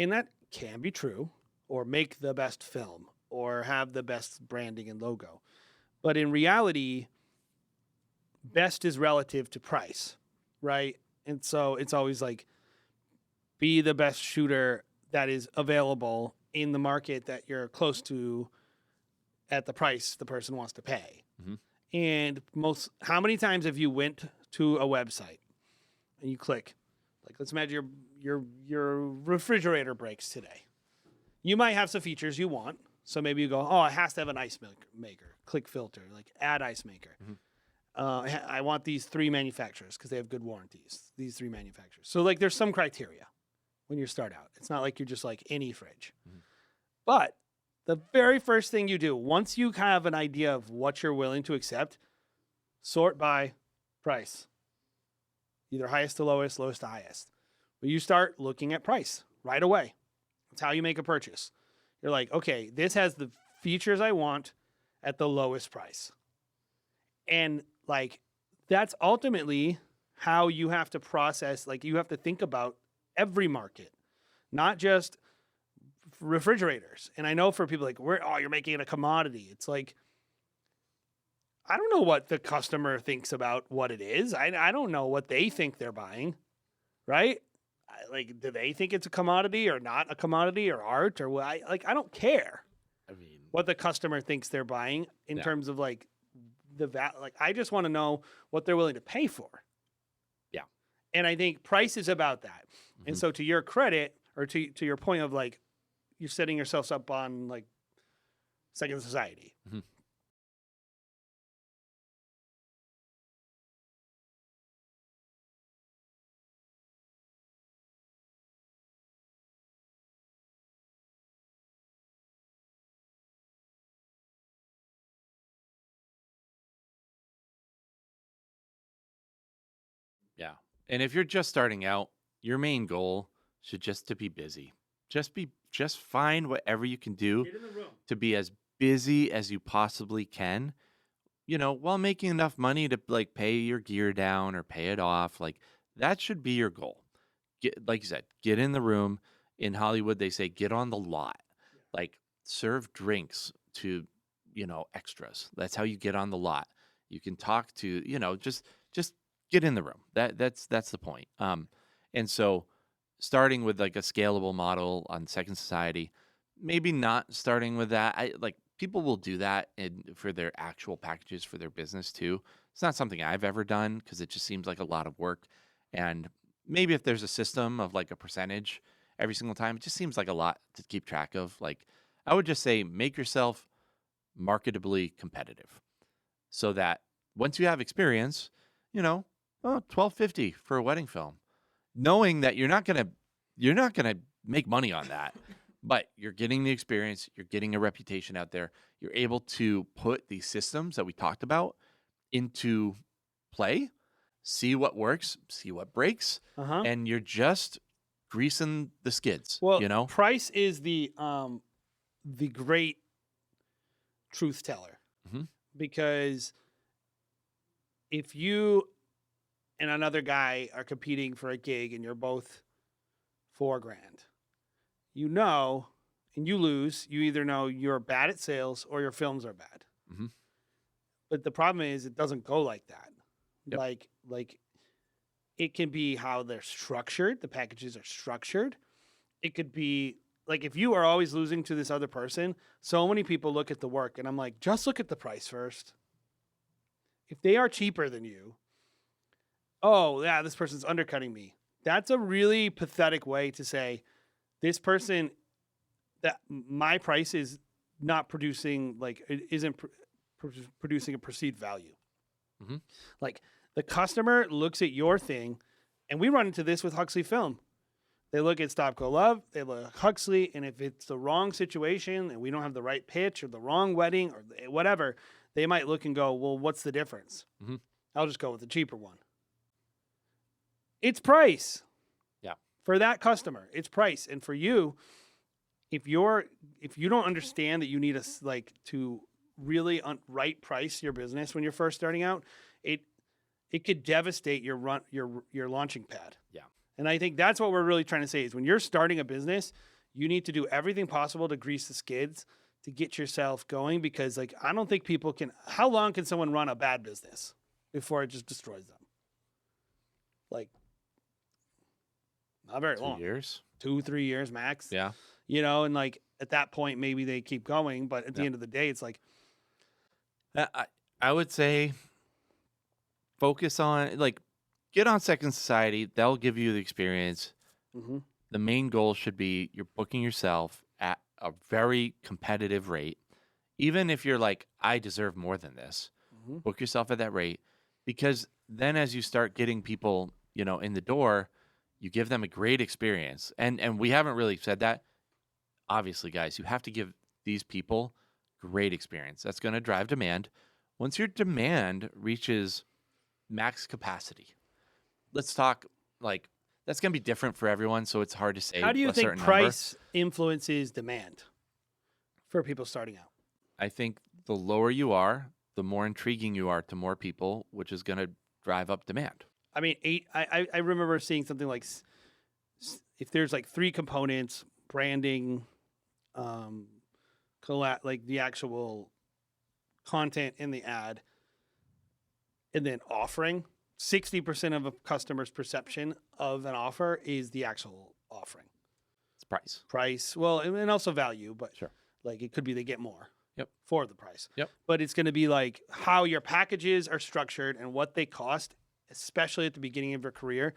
And that can be true, or make the best film, or have the best branding and logo. But in reality, best is relative to price, right? And so it's always like be the best shooter that is available in the market that you're close to at the price the person wants to pay. Mm-hmm. And how many times have you went to a website and you click, like, let's imagine your refrigerator breaks today. You might have some features you want. So maybe you go, oh, it has to have an ice maker. Click filter, like add ice maker. Mm-hmm. I want these 3 manufacturers because they have good warranties. These 3 manufacturers. So like there's some criteria when you start out. It's not like you're just like any fridge. Mm-hmm. But the very first thing you do, once you have an idea of what you're willing to accept, sort by price. Either highest to lowest, lowest to highest. But you start looking at price right away. That's how you make a purchase. You're like, okay, this has the features I want at the lowest price. And like, that's ultimately how you have to process, like you have to think about every market, not just refrigerators. And I know for people like, you're making it a commodity. It's like, I don't know what the customer thinks about what it is. I don't know what they think they're buying, right? Like, do they think it's a commodity or not a commodity or art or what? I don't care. I mean, what the customer thinks they're buying in terms of like I just want to know what they're willing to pay for. Yeah. And I think price is about that. Mm-hmm. And so to your credit, or to your point of like, you're setting yourselves up on like Second Society. Mm-hmm. Yeah. And if you're just starting out, your main goal should just to be busy. Just find whatever you can do to be as busy as you possibly can, while making enough money to like pay your gear down or pay it off. Like that should be your goal. Like you said, get in the room. In Hollywood, they say get on the lot. Like serve drinks to, extras. That's how you get on the lot. You can talk to, just get in the room. That's the point. And so starting with like a scalable model on Second Society, maybe not starting with that. people will do that for their actual packages for their business too. It's not something I've ever done because it just seems like a lot of work. And maybe if there's a system of like a percentage every single time, it just seems like a lot to keep track of. Like, I would just say make yourself marketably competitive so that once you have experience, you know, oh, $12.50 for a wedding film, knowing that you're not gonna make money on that, but you're getting the experience, you're getting a reputation out there, you're able to put these systems that we talked about into play, see what works, see what breaks, Uh-huh. and you're just greasing the skids, Well, you know? price is the great truth teller, Mhm. because if you and another guy are competing for a gig and you're both $4,000, you know, and you lose, you either know you're bad at sales or your films are bad. Mhm. But the problem is it doesn't go like that. Yep. Like it can be how they're structured, the packages are structured. It could be like if you are always losing to this other person, so many people look at the work and I'm like, just look at the price first. If they are cheaper than you, oh, yeah, this person's undercutting me. That's a really pathetic way to say this person, that my price is not producing, like, it isn't producing a perceived value. Mhm. Like, the customer looks at your thing, and we run into this with Huxley Film. They look at Stop Go Love, they look at Huxley, and if it's the wrong situation and we don't have the right pitch or the wrong wedding or whatever, they might look and go, well, what's the difference? Mhm. I'll just go with the cheaper one. It's price. Yeah. For that customer, it's price. And for you, if you don't understand that you need to really right price your business when you're first starting out, it could devastate your launching pad. Yeah. And I think that's what we're really trying to say is when you're starting a business, you need to do everything possible to grease the skids to get yourself going, because like I don't think people can. How long can someone run a bad business before it just destroys them? Like not very 2 long. years. 2-3 years max. Yeah. You know, and like at that point maybe they keep going, but at the Yep. end of the day it's like I would say focus on like get on Second Society. They'll give you the experience. mhm. The main goal should be you're booking yourself at a very competitive rate. Even if you're like, I deserve more than this, Mhm. book yourself at that rate, because then as you start getting people, in the door, you give them a great experience. And we haven't really said that. Obviously, guys, you have to give these people great experience. That's going to drive demand. Once your demand reaches max capacity, let's talk like that's going to be different for everyone. So it's hard to say How do you a think certain price influences demand for people starting out? I think the lower you are, the more intriguing you are to more people, which is going to drive up demand. I mean, I remember seeing something like if there's like 3 components: branding, like the actual content in the ad, and then offering. 60% of a customer's perception of an offer is the actual offering. It's price. Price, well, and also value, but Sure. like it could be they get more. Yep. For the price. Yep. But it's going to be like how your packages are structured and what they cost, especially at the beginning of your career,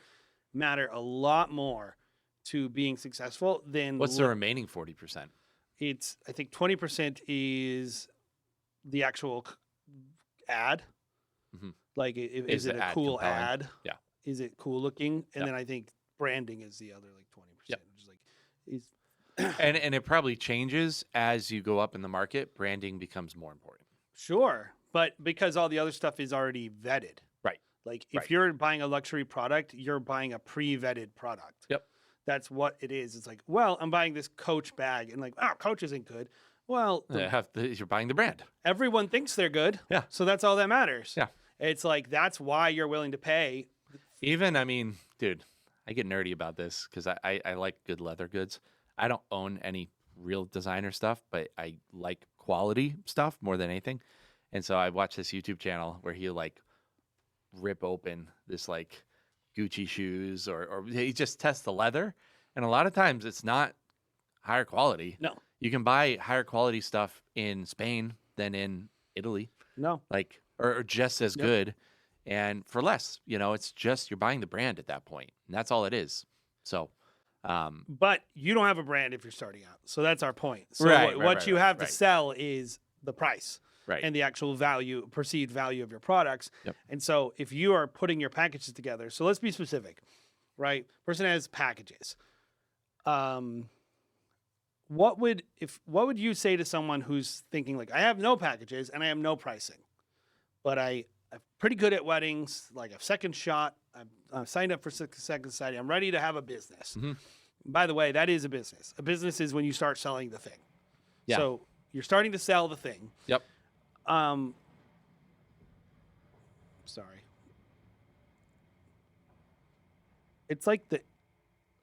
matter a lot more to being successful than What's the remaining 40%? It's I think 20% is the actual ad. Mhm. Like is it the a ad cool compelling? ad? Yeah. Is it cool looking? And Yep. then I think branding is the other like 20%, Yep. which is like is And it probably changes as you go up in the market. Branding becomes more important. sure, but because all the other stuff is already vetted. Right. Like if Right. you're buying a luxury product, you're buying a pre-vetted product. Yep. That's what it is. It's like, well, I'm buying this Coach bag, and like, oh, Coach isn't good. Well, You're buying the brand. everyone thinks they're good. Yeah. So that's all that matters. Yeah. It's like that's why you're willing to pay. Even, I mean, dude, I get nerdy about this because I like good leather goods. I don't own any real designer stuff, but I like quality stuff more than anything. And so I watched this YouTube channel where he like rip open this like Gucci shoes or he just tests the leather. And a lot of times it's not higher quality. No. You can buy higher quality stuff in Spain than in Italy, No. like or just as Yep. good, and for less. It's just you're buying the brand at that point, and that's all it is. So, But you don't have a brand if you're starting out. So that's our point. So Right, what, right, you right, have to right. sell is the price right. and the actual value, perceived value of your products. Yep. And so if you are putting your packages together, so let's be specific, right? Person has packages. What would you say to someone who's thinking like, I have no packages and I have no pricing, but I'm pretty good at weddings, like a second shot. I'm signed up for Second Society. I'm ready to have a business. Mhm. By the way, that is a business. A business is when you start selling the thing. Yeah. So you're starting to sell the thing. Yep. Sorry. It's like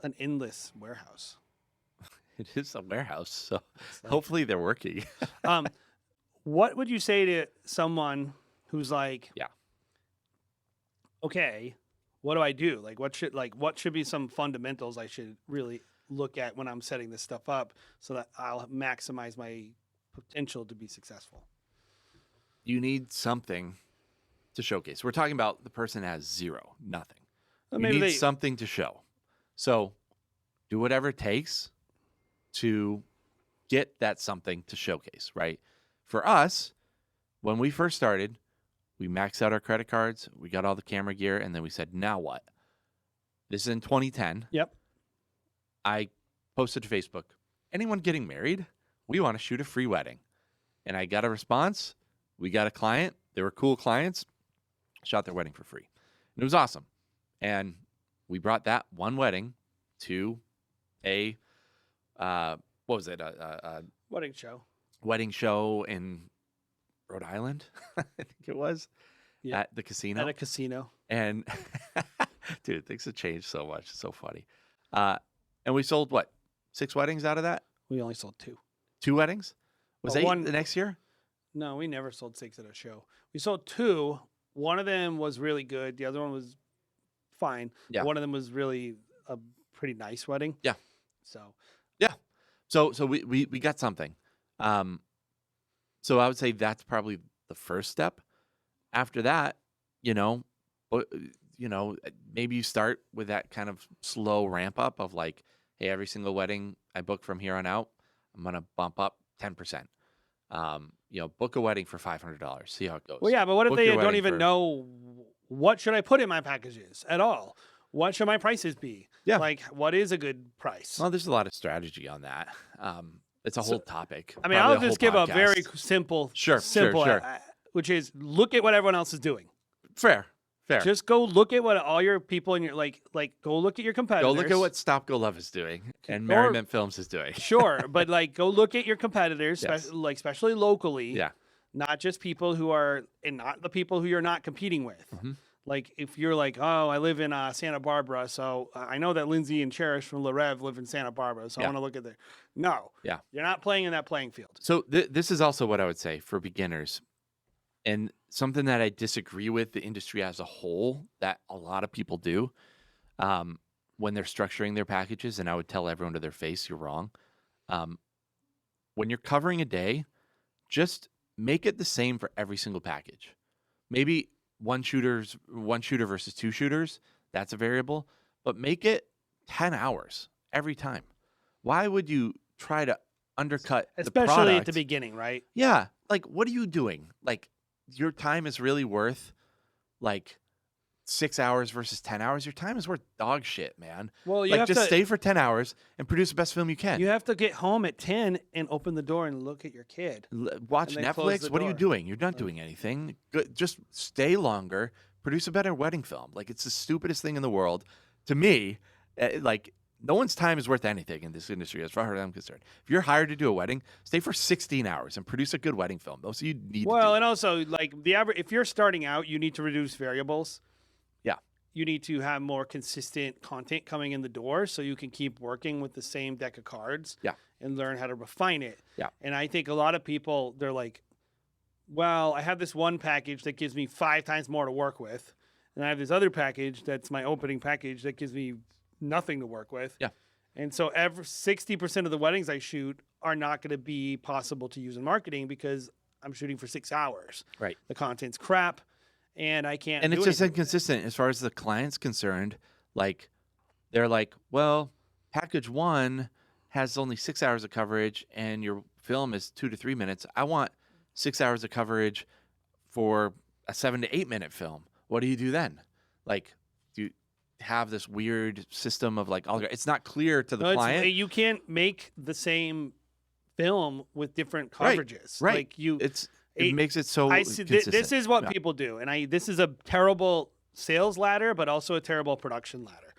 an endless warehouse. It is a warehouse, so like- hopefully they're working. What would you say to someone who's like, Yeah. okay, what do I do? What should be some fundamentals I should really look at when I'm setting this stuff up so that I'll maximize my potential to be successful? You need something to showcase. We're talking about the person has zero, nothing. You need something to show. So do whatever it takes to get that something to showcase, right? For us, when we first started, we maxed out our credit cards, we got all the camera gear, and then we said, now what? This is in 2010. Yep. I posted to Facebook, anyone getting married? We want to shoot a free wedding. And I got a response. We got a client. They were cool clients. Shot their wedding for free. And it was awesome. And we brought that one wedding to a, what was it? A Wedding show. wedding show in Rhode Island, I think it was, Yeah. at the casino. At a casino. And dude, things have changed so much. It's so funny. And we sold what? 6 weddings out of that? We only sold 2. 2 weddings? Was 8 one- the next year? No, we never sold 6 at a show. We sold 2. One of them was really good. The other one was fine. Yeah. One of them was really a pretty nice wedding. Yeah. So So we got something. So I would say that's probably the first step. After that, maybe you start with that kind of slow ramp up of like, hey, every single wedding I book from here on out, I'm gonna bump up 10%. Book a wedding for $500. See how it goes. well, yeah, but what if Book they your don't wedding even for- know what should I put in my packages at all? What should my prices be? Yeah. Like, what is a good price? Well, there's a lot of strategy on that. It's a whole topic. I mean, probably I'll a whole just give a very podcast. simple, Sure. which is look at what everyone else is doing. Fair. Just go look at what all your people in your like go look at your competitors. Go look at what Stop Go Love is doing and Or- Merriment Films is doing. Sure, but go look at your competitors, Yes. especially locally. Yeah. Not just people who are, and not the people who you're not competing with. Mhm. Like if you're like, oh, I live in Santa Barbara, so I know that Lindsay and Cherish from La Rev live in Santa Barbara, so I Yeah. want to look at their. No. Yeah. You're not playing in that playing field. So this is also what I would say for beginners, and something that I disagree with the industry as a whole that a lot of people do when they're structuring their packages, and I would tell everyone to their face, you're wrong. When you're covering a day, just make it the same for every single package. Maybe one shooter versus 2 shooters, that's a variable, but make it 10 hours every time. Why would you try to undercut the Especially at product? the beginning, right? Yeah. Like, what are you doing? Like, your time is really worth, 6 hours versus 10 hours. Your time is worth dog shit, man. Well, you have just to stay for 10 hours and produce the best film you can. You have to get home at 10 and open the door and look at your kid. Watch and then close Netflix. the What are you door. doing? You're not doing anything. Just stay longer. Produce a better wedding film. It's the stupidest thing in the world. To me, no one's time is worth anything in this industry, as far as I'm concerned. If you're hired to do a wedding, stay for 16 hours and produce a good wedding film. Those you need Well, to do. and also the average, if you're starting out, you need to reduce variables. Yeah. You need to have more consistent content coming in the door so you can keep working with the same deck of cards. Yeah. And learn how to refine it. Yeah. And I think a lot of people, they're like, well, I have this one package that gives me 5 times more to work with. And I have this other package that's my opening package that gives me nothing to work with. Yeah. And so 60% of the weddings I shoot are not going to be possible to use in marketing because I'm shooting for 6 hours. Right. The content's crap, and I can't. And do it's just anything with it. inconsistent as far as the client's concerned. Like, they're like, well, package 1 has only 6 hours of coverage and your film is 2 to 3 minutes. I want 6 hours of coverage for a 7 to 8 minute film. What do you do then? Like, do you have this weird system of like, it's not clear to the No, client. you can't make the same film with different Right, coverages. right. Like you, It makes it so I see, consistent. this is what Yeah. people do, and this is a terrible sales ladder, but also a terrible production ladder.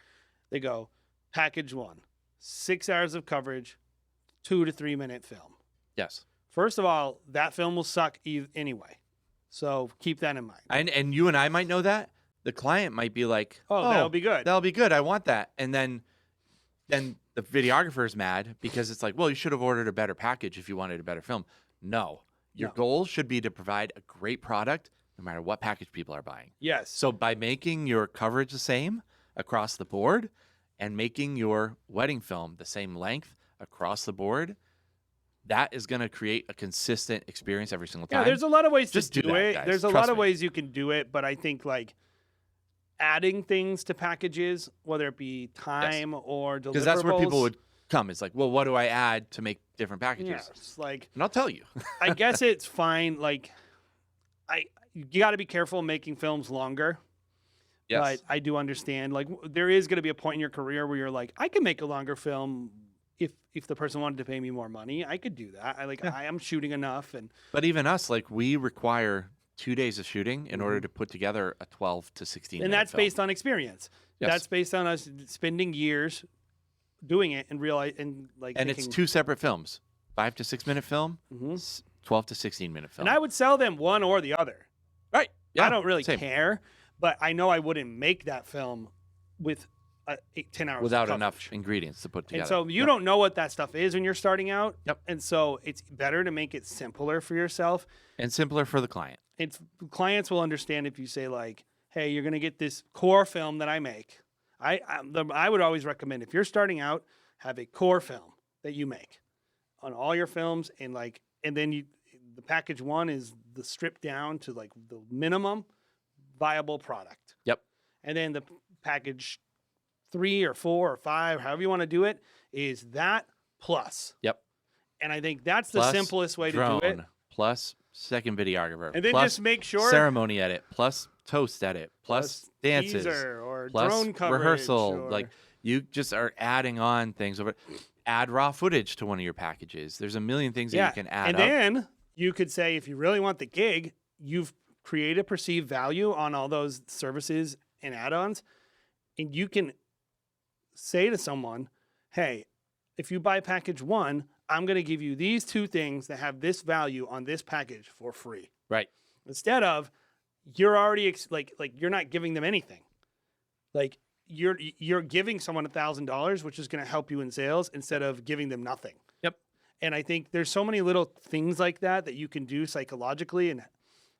They go package 1, 6 hours of coverage, 2 to 3 minute film. Yes. First of all, that film will suck anyway, so keep that in mind. And you and I might know that. The client might be like, Oh, that'll be good. That'll be good. I want that. And then the videographer is mad because it's like, well, you should have ordered a better package if you wanted a better film. No. Your No. goal should be to provide a great product no matter what package people are buying. Yes. So by making your coverage the same across the board and making your wedding film the same length across the board, that is going to create a consistent experience every single time. Yeah, there's a lot of ways Just to do do that, it. guys. There's a Trust lot of me. ways you can do it, but I think like adding things to packages, whether it be time or deliverables. Because that's where people would come. It's like, well, what do I add to make different packages? Yeah, it's like And I'll tell you. I guess it's fine. Like you got to be careful making films longer. Yes. But I do understand. Like there is going to be a point in your career where you're like, I can make a longer film if the person wanted to pay me more money. I could do that. I am shooting enough, and But even us, like, we require 2 days of shooting in order to put together a 12 to 16 and minute that's film. based on experience. Yes. That's based on us spending years doing it and realize and like. And thinking, it's 2 separate films. 5 to 6 minute film, Mhm. 12 to 16 minute film. And I would sell them one or the other. right. Yeah, I don't really same. care, but I know I wouldn't make that film with 10 hours of Without coverage. enough ingredients to put together. And so you Yep. don't know what that stuff is when you're starting out. Yep. And so it's better to make it simpler for yourself. And simpler for the client. Clients will understand if you say like, "Hey, you're going to get this core film that I make." I would always recommend if you're starting out, have a core film that you make on all your films, and then the package 1 is the stripped down to like the minimum viable product. Yep. And then the package 3 or 4 or 5, however you want to do it, is that plus. Yep. And I think that's the Plus simplest way drone, to do it. plus second videographer. And then plus just make sure ceremony edit, plus toast edit, plus dances, teaser or plus drone coverage rehearsal. or- Like, you just are adding on things over. Add raw footage to one of your packages. There's a million things that you can add and up. then you could say if you really want the gig, you've created perceived value on all those services and add-ons, and you can say to someone, "Hey, if you buy package 1, I'm going to give you these 2 things that have this value on this package for free." Right. Instead of you're already like you're not giving them anything. Like you're giving someone $1,000, which is going to help you in sales, instead of giving them nothing. Yep. And I think there's so many little things like that you can do psychologically, and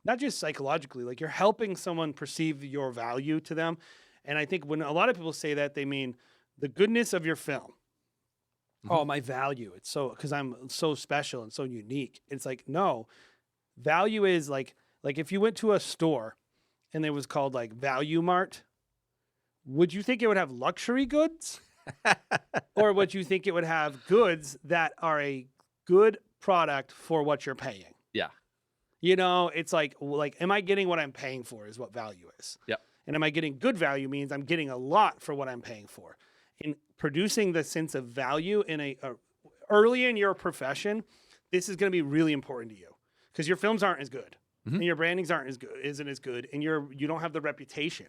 not just psychologically, like you're helping someone perceive your value to them. And I think when a lot of people say that, they mean the goodness of your film. Mm-hmm. Oh, my value. It's so, because I'm so special and so unique. It's like, no, value is like if you went to a store and it was called like Value Mart, would you think it would have luxury goods? Or would you think it would have goods that are a good product for what you're paying? Yeah. You know, it's like, am I getting what I'm paying for is what value is. Yep. And am I getting good value means I'm getting a lot for what I'm paying for. In producing the sense of value in early in your profession, this is going to be really important to you because your films aren't as good and your brandings isn't as good, and you don't have the reputation.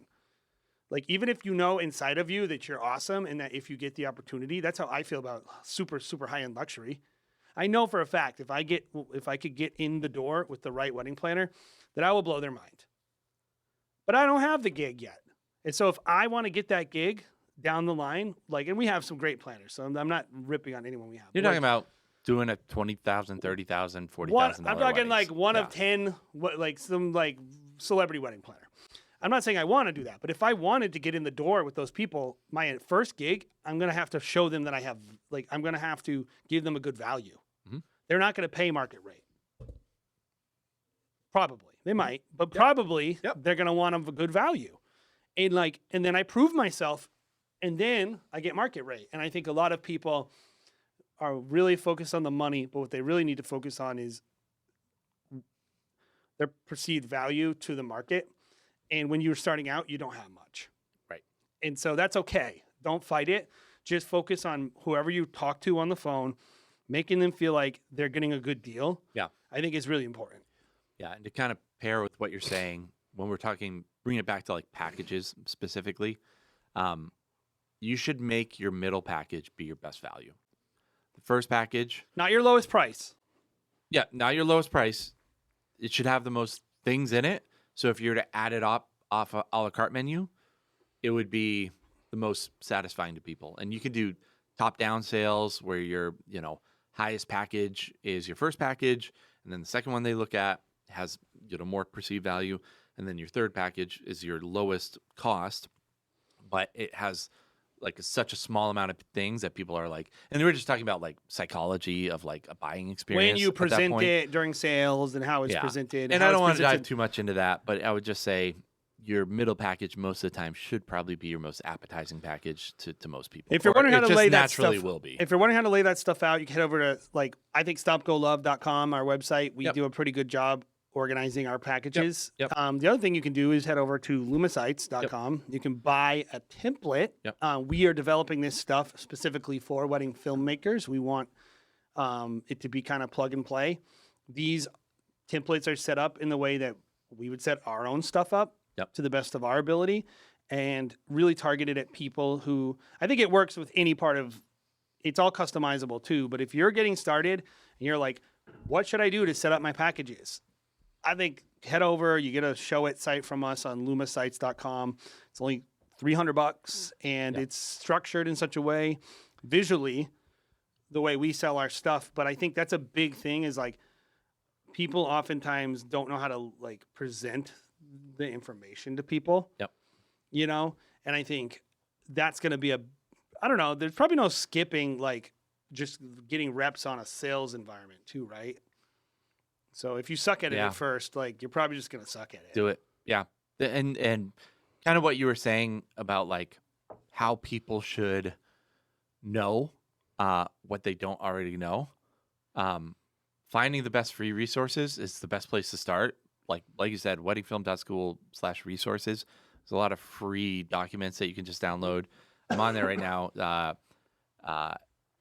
Like, even if you know inside of you that you're awesome and that if you get the opportunity, that's how I feel about super, super high-end luxury. I know for a fact if I could get in the door with the right wedding planner, that I will blow their mind. But I don't have the gig yet. And so if I want to get that gig down the line, and we have some great planners, so I'm not ripping on anyone we have. You're talking about doing a $20,000, $30,000, $40,000. I'm talking like one Yeah. of 10, some celebrity wedding planner. I'm not saying I want to do that, but if I wanted to get in the door with those people, my first gig, I'm going to have to show them that I'm going to have to give them a good value. Mhm. They're not going to pay market rate. Probably. They might, but probably Yep. they're going to want a good value. And then I prove myself, and then I get market rate. And I think a lot of people are really focused on the money, but what they really need to focus on is their perceived value to the market. And when you're starting out, you don't have much. Right. And so that's okay. Don't fight it. Just focus on whoever you talk to on the phone, making them feel like they're getting a good deal. Yeah. I think is really important. Yeah. And to kind of pair with what you're saying, when we're talking, bring it back to like packages specifically, you should make your middle package be your best value. The first package, Not your lowest price. yeah, not your lowest price. It should have the most things in it. So if you were to add it up off a la carte menu, it would be the most satisfying to people. And you can do top down sales where your, highest package is your first package, and then the second one they look at has, more perceived value, and then your third package is your lowest cost, but it has like such a small amount of things that people are like, and we're just talking about like psychology of like a buying experience. When you at that present point. it during sales and how it's Yeah. presented. And how I don't it's want to dive presented. too much into that, but I would just say your middle package most of the time should probably be your most appetizing package to most people. If you're Or wondering how it to just lay that naturally stuff, will be. if you're wondering how to lay that stuff out, you can head over to I think stopgolove.com, our website. We Yep. do a pretty good job organizing our packages. Yep. The other thing you can do is head over to lumasites.com. You can buy a template. Yep. We are developing this stuff specifically for wedding filmmakers. We want it to be kind of plug and play. These templates are set up in the way that we would set our own stuff up Yep. to the best of our ability, and really targeted at people who, I think it works with any part of, it's all customizable too. But if you're getting started and you're like, what should I do to set up my packages? I think head over, you get a show it site from us on lumasites.com. It's only $300 and Yeah. it's structured in such a way visually the way we sell our stuff. But I think that's a big thing is like people oftentimes don't know how to like present the information to people. Yep. And I think that's going to be I don't know, there's probably no skipping like just getting reps on a sales environment too, right? So if you suck at it Yeah. at first, like you're probably just going to suck at it. Do it. Yeah. And kind of what you were saying about like how people should know what they don't already know. Finding the best free resources is the best place to start. Like you said, weddingfilm.school/resources. There's a lot of free documents that you can just download. I'm on there right now.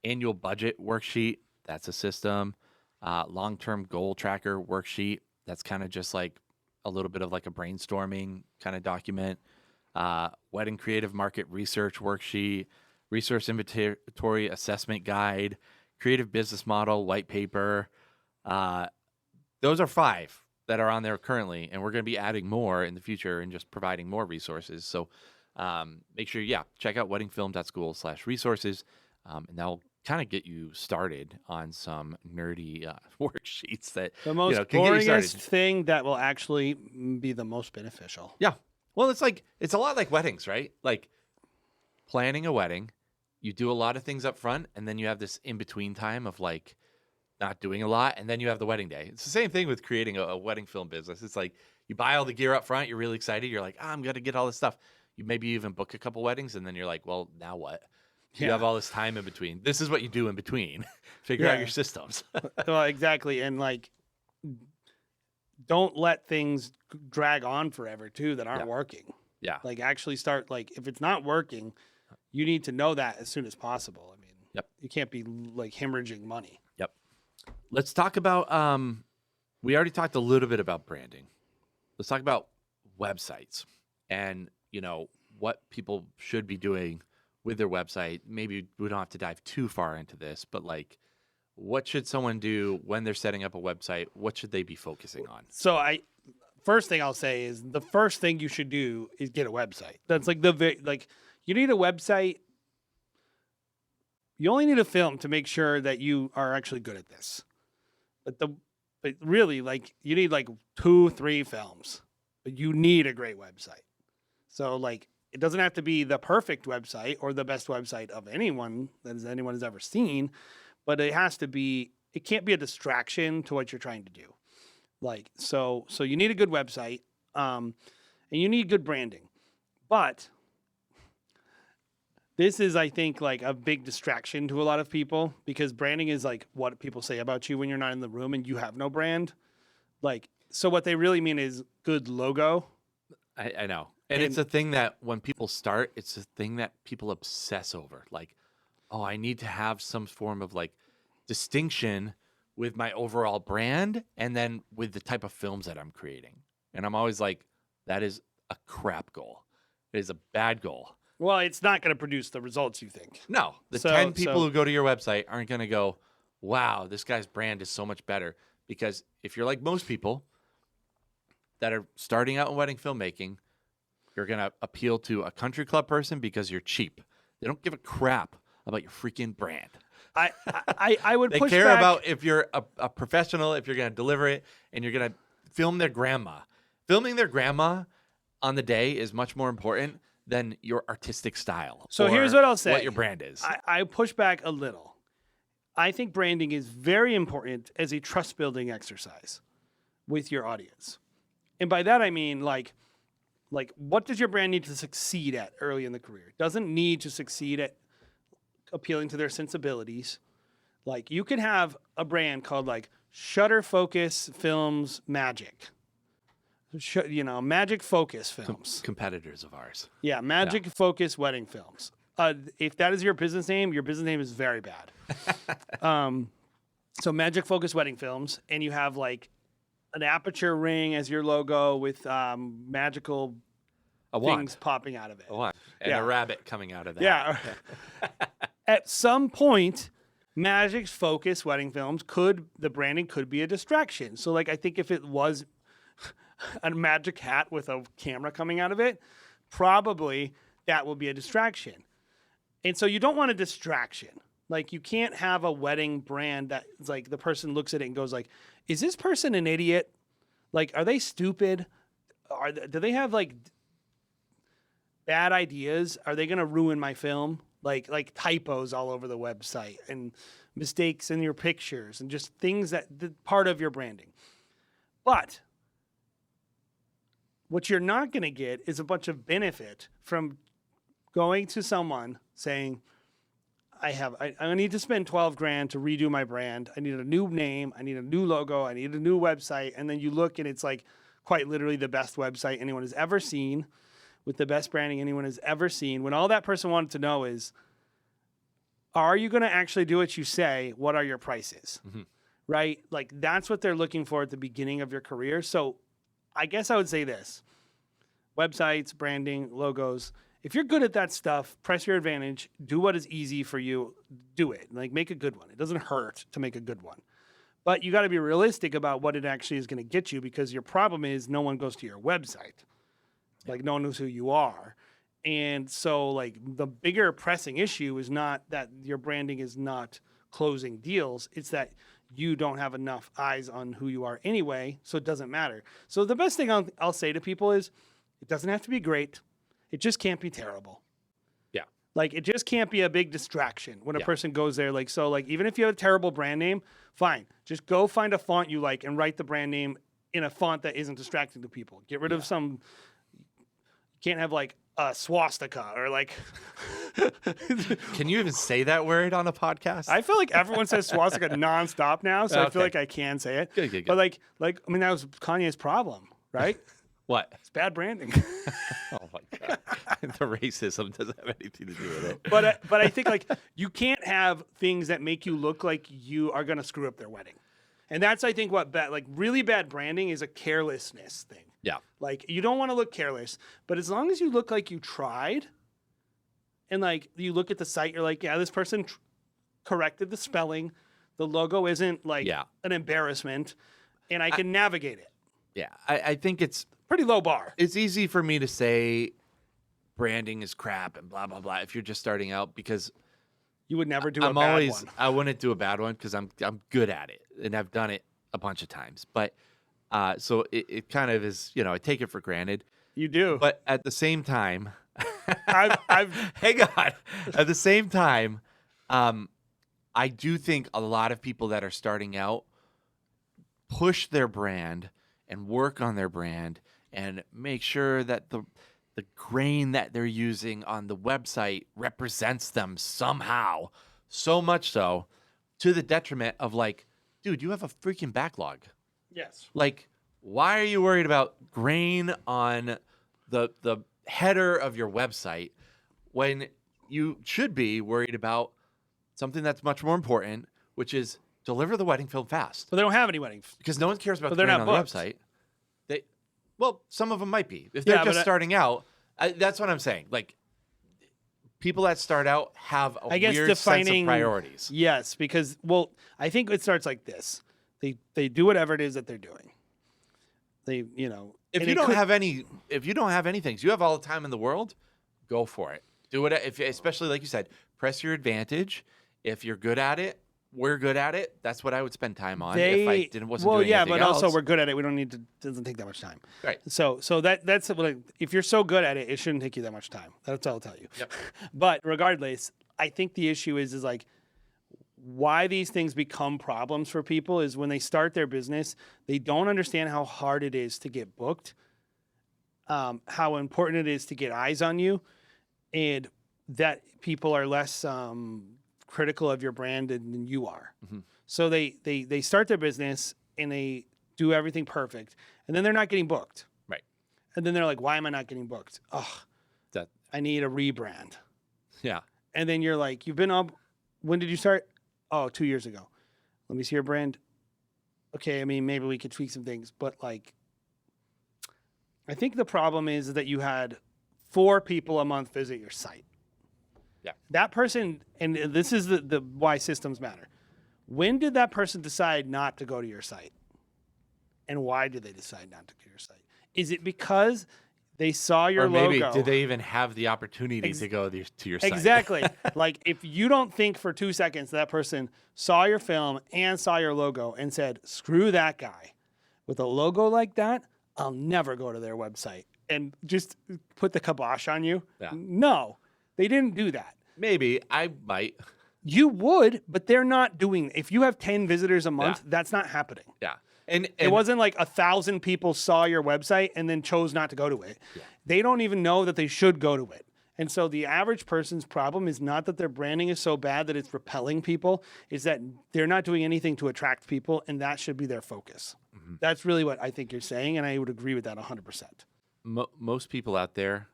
Annual budget worksheet. That's a system. Long-term goal tracker worksheet. That's kind of just like a little bit of like a brainstorming kind of document. Wedding creative market research worksheet. Resource inventory assessment guide. Creative business model white paper. Those are 5 that are on there currently, and we're going to be adding more in the future and just providing more resources. So make sure, check out weddingfilm.school/resources, and that'll kind of get you started on some nerdy worksheets that The most can get you started. boringest thing that will actually be the most beneficial. Yeah. Well, it's a lot like weddings, right? Like planning a wedding, you do a lot of things up front, and then you have this in-between time of like not doing a lot, and then you have the wedding day. It's the same thing with creating a wedding film business. It's like you buy all the gear up front, you're really excited, you're like, I'm gonna get all this stuff. You maybe even book a couple weddings, and then you're like, well, now what? You have all this time in between. This is what you do in between. Figure out Yeah. your systems. Well, exactly. And like, don't let things drag on forever too that aren't Yeah. working. Yeah. Like actually start, like if it's not working, you need to know that as soon as possible. I mean, Yep. you can't be like hemorrhaging money. Yep. Let's talk about we already talked a little bit about branding. Let's talk about websites and, what people should be doing with their website. Maybe we don't have to dive too far into this, but like what should someone do when they're setting up a website? What should they be focusing on? So first thing I'll say is the first thing you should do is get a website. That's like you need a website. You only need a film to make sure that you are actually good at this. But really, like you need like 2-3 films. But you need a great website. So like it doesn't have to be the perfect website or the best website of anyone that anyone has ever seen, but it has to be it can't be a distraction to what you're trying to do. Like, so you need a good website, and you need good branding. But this is, I think, like a big distraction to a lot of people, because branding is like what people say about you when you're not in the room and you have no brand. Like, so what they really mean is good logo. I know. And it's a thing that when people start, it's a thing that people obsess over. Like, oh, I need to have some form of like distinction with my overall brand and then with the type of films that I'm creating. And I'm always like, that is a crap goal. It is a bad goal. Well, it's not going to produce the results you think. No, the 10 people who go to your website aren't going to go, wow, this guy's brand is so much better. Because if you're like most people that are starting out in wedding filmmaking, you're going to appeal to a country club person because you're cheap. They don't give a crap about your freaking brand. I would They push care back. about if you're a professional, if you're going to deliver it, and you're going to film their grandma. Filming their grandma on the day is much more important than your artistic style. So or here's what I'll say. What your brand is. I push back a little. I think branding is very important as a trust building exercise with your audience. And by that I mean like what does your brand need to succeed at early in the career? It doesn't need to succeed at appealing to their sensibilities. Like, you could have a brand called like Shutter Focus Films Magic. Magic Focus Films. Competitors of ours. Yeah, Magic Focus Wedding Films. If that is your business name is very bad. So Magic Focus Wedding Films, and you have like an aperture ring as your logo with magical things popping out of it. A wand. And a rabbit coming out of that. Yeah. At some point, Magic Focus Wedding Films the branding could be a distraction. So like, I think if it was a magic hat with a camera coming out of it, probably that will be a distraction. And so you don't want a distraction. Like, you can't have a wedding brand that is like the person looks at it and goes like, is this person an idiot? Like, are they stupid? Do they have like bad ideas? Are they going to ruin my film? Like typos all over the website and mistakes in your pictures and just things that part of your branding. But what you're not going to get is a bunch of benefit from going to someone saying, I need to spend 12 grand to redo my brand. I need a new name. I need a new logo. I need a new website. And then you look and it's like quite literally the best website anyone has ever seen with the best branding anyone has ever seen. When all that person wanted to know is, are you going to actually do what you say? What are your prices? Mm-hmm. Right? Like, that's what they're looking for at the beginning of your career. So I guess I would say this: websites, branding, logos. If you're good at that stuff, press your advantage. Do what is easy for you. Do it. Like, make a good one. It doesn't hurt to make a good one. But you got to be realistic about what it actually is going to get you, because your problem is no one goes to your website. Like, no one knows who you are. And so, like, the bigger pressing issue is not that your branding is not closing deals. It's that you don't have enough eyes on who you are anyway, so it doesn't matter. So the best thing I'll say to people is, it doesn't have to be great. It just can't be terrible. Yeah. Like, it just can't be a big distraction when a person goes there. Like, so, like, even if you have a terrible brand name, fine. Just go find a font you like and write the brand name in a font that isn't distracting to people. Get rid of some... You can't have like a swastika or like. Can you even say that word on a podcast? I feel like everyone says swastika nonstop now, so I feel like I can say it. Good. But like I mean, that was Kanye's problem, right? What? It's bad branding. Oh my god, the racism doesn't have anything to do with it. But I think like you can't have things that make you look like you are gonna screw up their wedding, and that's, I think, what really bad branding is, a carelessness thing. Yeah. Like, you don't want to look careless, but as long as you look like you tried, and like you look at the site, you're like, yeah, this person corrected the spelling. The logo isn't like an embarrassment, and I can navigate it. Yeah. I think it's pretty low bar. It's easy for me to say branding is crap and blah, blah, blah if you're just starting out, because you would never do a bad one. I wouldn't do a bad one because I'm good at it, and I've done it a bunch of times. But so it kind of is, I take it for granted. You do. But at the same time, I've hang on. At the same time, I do think a lot of people that are starting out push their brand and work on their brand and make sure that the grain that they're using on the website represents them somehow. So much so to the detriment of like, dude, you have a freaking backlog. Yes. Like, why are you worried about grain on the header of your website when you should be worried about something that's much more important, which is deliver the wedding film fast? But they don't have any weddings. Because no one cares about But the they're grain not on booked. the website. Well, some of them might be. If they're Yeah, just but starting out, that's what I'm saying. Like, people that start out have a I guess weird sense of defining priorities. Yes, because I think it starts like this. They do whatever it is that they're doing. They, If and you it don't could- have any, if you don't have anything, you have all the time in the world, go for it. Do it. Especially like you said, press your advantage. If you're good at it, we're good at it. That's what I would spend time on if I wasn't doing anything but else. also we're good at it. We don't need to. Doesn't take that much time. Right. So that's what if you're so good at it, it shouldn't take you that much time. That's all I'll tell you. Yep. But regardless, I think the issue is like why these things become problems for people is when they start their business, they don't understand how hard it is to get booked, how important it is to get eyes on you, and that people are less critical of your brand than you are. Mm-hmm. So they start their business and they do everything perfect, and then they're not getting booked. Right. And then they're like, "Why am I not getting booked? Oh, That. I need a rebrand." Yeah. And then you're like, "You've been up. When did you start? Oh, 2 years ago. Let me see your brand. Okay, I mean, maybe we could tweak some things, but like, I think the problem is that you had 4 people a month visit your site. Yeah. That person, and this is the why systems matter. When did that person decide not to go to your site? And why did they decide not to go to your site? Is it because they saw your Or maybe logo? did they even have the opportunity to go to your site? Exactly. Like if you don't think for 2 seconds that person saw your film and saw your logo and said, "Screw that guy," with a logo like that, I'll never go to their website, and just put the kibosh on you. Yeah. No, they didn't do that. Maybe I might. You would, but they're not doing. If you have 10 visitors a month, that's not happening. Yeah. And It wasn't like 1,000 people saw your website and then chose not to go to it. Yeah. They don't even know that they should go to it. And so the average person's problem is not that their branding is so bad that it's repelling people, is that they're not doing anything to attract people, and that should be their focus. Mm-hmm. That's really what I think you're saying, and I would agree with that 100%. most people out there,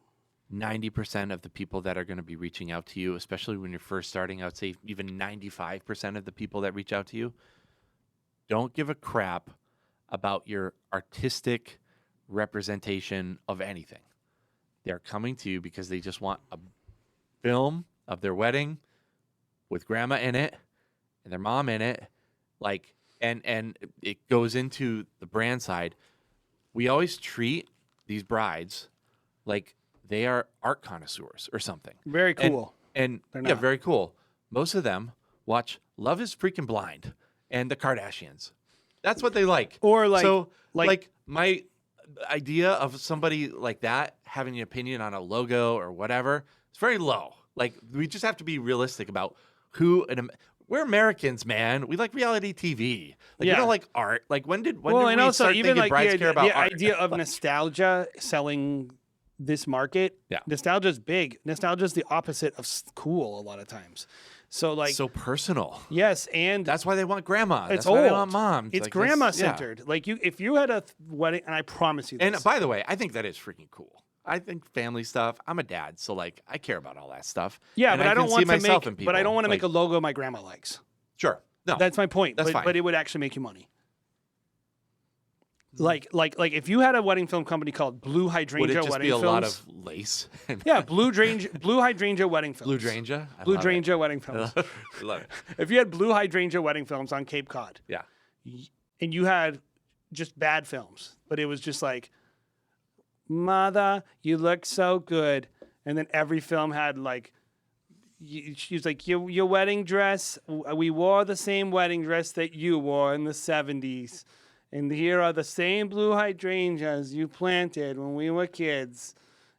90% of the people that are going to be reaching out to you, especially when you're first starting, I would say even 95% of the people that reach out to you, don't give a crap about your artistic representation of anything. They're coming to you because they just want a film of their wedding with grandma in it and their mom in it. Like, and it goes into the brand side. We always treat these brides like they are art connoisseurs or something. Very cool. And They're yeah, not. very cool. Most of them watch Love is Freaking Blind and the Kardashians. That's what they like. Or like- so like- like my idea of somebody like that having an opinion on a logo or whatever, it's very low. Like we just have to be realistic about who we're Americans, man. We like reality TV. Like Yeah. we don't like art. Like when did Well, we and also start even thinking like brides care about the art? idea of nostalgia selling this market. Yeah. Nostalgia's big. Nostalgia's the opposite of cool a lot of times. So like so personal. yes, and That's why they want grandma. it's That's why they old. want mom. It's Like, grandma that's- yeah. centered. Like if you had a wedding, and I promise you this. And by the way, I think that is freaking cool. I think family stuff. I'm a dad, so like I care about all that stuff. yeah, And but I don't can want see to myself make. in people. But I don't want to Like, make a logo my grandma likes. Sure. No. That's my point. That's but, fine. but it would actually make you money. Like if you had a wedding film company called Blue Would it Hydrangea just Wedding be a Films. lot of lace? Yeah, Blue Hydrangea Wedding Films. Blue Dranger? Blue Hydrangea Wedding Films. Love it. If you had Blue Hydrangea Wedding Films on Cape Cod, Yeah. and you had just bad films, but it was just like, "Mother, you look so good," and then every film had like, she was like, "Your wedding dress, we wore the same wedding dress that you wore in the '70s, and here are the same blue hydrangeas you planted when we were kids."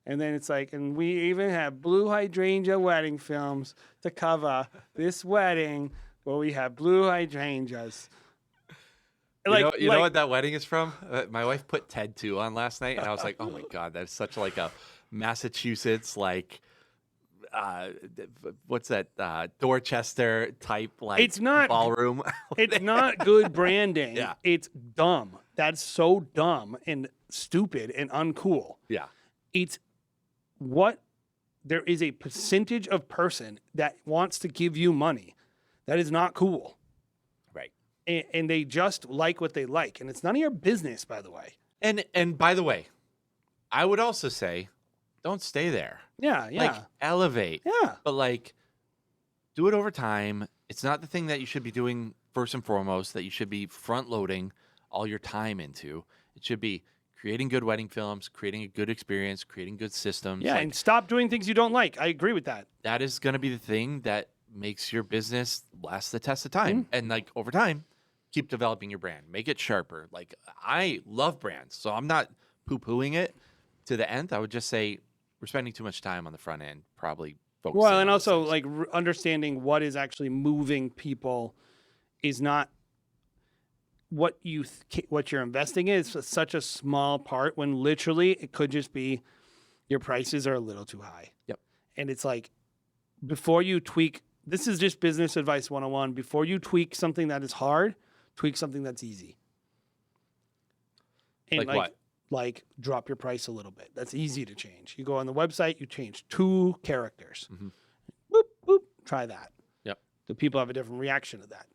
And then it's like, and we even have Blue Hydrangea Wedding Films to cover this wedding Well, we have blue hydrangeas. You know what that wedding is from? My wife put Ted 2 on last night, and I was like, oh my God, that's such like a Massachusetts, like, what's that, Dorchester type, like, It's not ballroom. It's not good branding. Yeah. It's dumb. That's so dumb and stupid and uncool. Yeah. It's what there is a percentage of person that wants to give you money. That is not cool. Right. And they just like what they like. And it's none of your business, by the way. And by the way, I would also say, don't stay there. Yeah, yeah. Like, elevate. Yeah. But, like, do it over time. It's not the thing that you should be doing first and foremost, that you should be front loading all your time into. It should be creating good wedding films, creating a good experience, creating good systems. Yeah, and stop doing things you don't like. I agree with that. That is going to be the thing that makes your business last the test of time. Mm-hmm. And, like, over time, keep developing your brand. Make it sharper. Like, I love brands, so I'm not poo-pooing it to the nth. I would just say we're spending too much time on the front end, probably focusing Well, on and those also things. like understanding what is actually moving people is not what what you're investing in. It's such a small part when literally it could just be your prices are a little too high. Yep. And it's like before you tweak, this is just business advice 101. Before you tweak something that is hard, tweak something that's easy. And Like what? Like drop your price a little bit. That's easy to change. You go on the website, you change 2 characters. Mhm. Boop, boop. Try that. Yep. The people have a different reaction to that.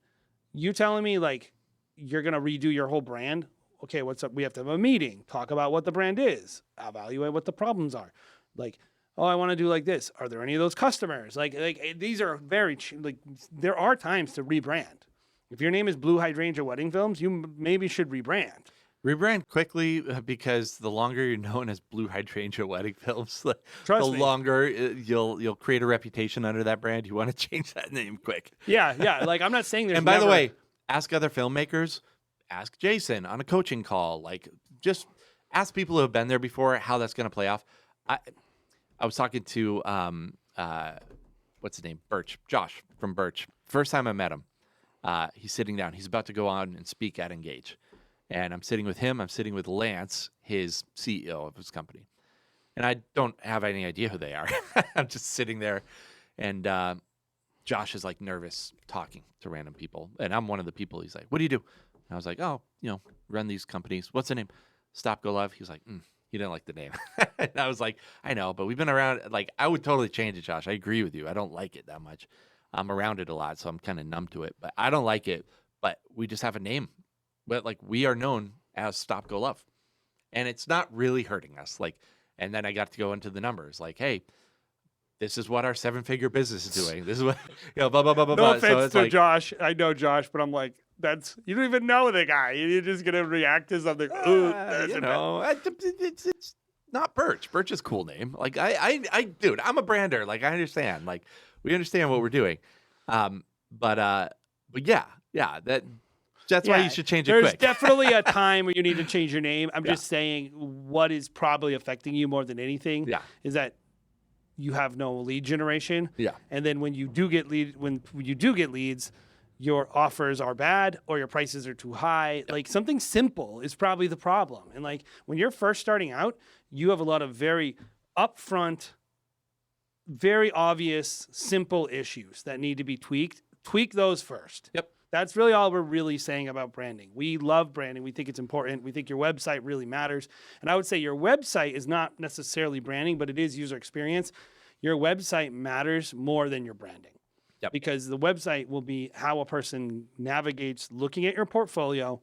You telling me like you're gonna redo your whole brand? Okay, what's up? We have to have a meeting, talk about what the brand is, evaluate what the problems are. Like, oh, I want to do like this. Are there any of those customers? Like these are very like there are times to rebrand. If your name is Blue Hydrangea Wedding Films, you maybe should rebrand. Rebrand quickly because the longer you're known as Blue Hydrangea Wedding Films, the Trust me. longer you'll create a reputation under that brand. You want to change that name quick. Yeah, yeah. Like I'm not saying there's. And by the never- way, ask other filmmakers, ask Jason on a coaching call. Like, just ask people who have been there before how that's going to play off. I was talking to what's his name, Josh from Birch. First time I met him, he's sitting down. He's about to go on and speak at Engage. And I'm sitting with him. I'm sitting with Lance, his CEO of his company. And I don't have any idea who they are. I'm just sitting there. And Josh is like nervous talking to random people. And I'm one of the people. He's like, what do you do? And I was like, oh, run these companies. What's the name? Stop, Go, Love. He was like, he didn't like the name. And I was like, I know, but we've been around. Like, I would totally change it, Josh. I agree with you. I don't like it that much. I'm around it a lot, so I'm kind of numb to it. But I don't like it. But we just have a name. But like we are known as Stop, Go, Love, and it's not really hurting us. Like, and then I got to go into the numbers. Like, hey, this is what our 7-figure business is doing. This is what blah blah blah blah No blah. offense So it's to like, Josh. I know Josh, but I'm like, you don't even know the guy. You're just gonna react to something. Ooh, that's it's not Birch. Birch is a cool name. Like dude, I'm a brander. Like I understand. Like we understand what we're doing. But yeah, that's why you should change it There's quick. definitely a time where you need to change your name. I'm Yeah. just saying what is probably affecting you more than anything is that you have no lead generation. Yeah. And then when you do get leads, your offers are bad or your prices are too high. Like something simple is probably the problem. And like when you're first starting out, you have a lot of very upfront, very obvious, simple issues that need to be tweaked. Tweak those first. Yep. That's really all we're really saying about branding. We love branding. We think it's important. We think your website really matters. And I would say your website is not necessarily branding, but it is user experience. Your website matters more than your branding. Yep. Because the website will be how a person navigates looking at your portfolio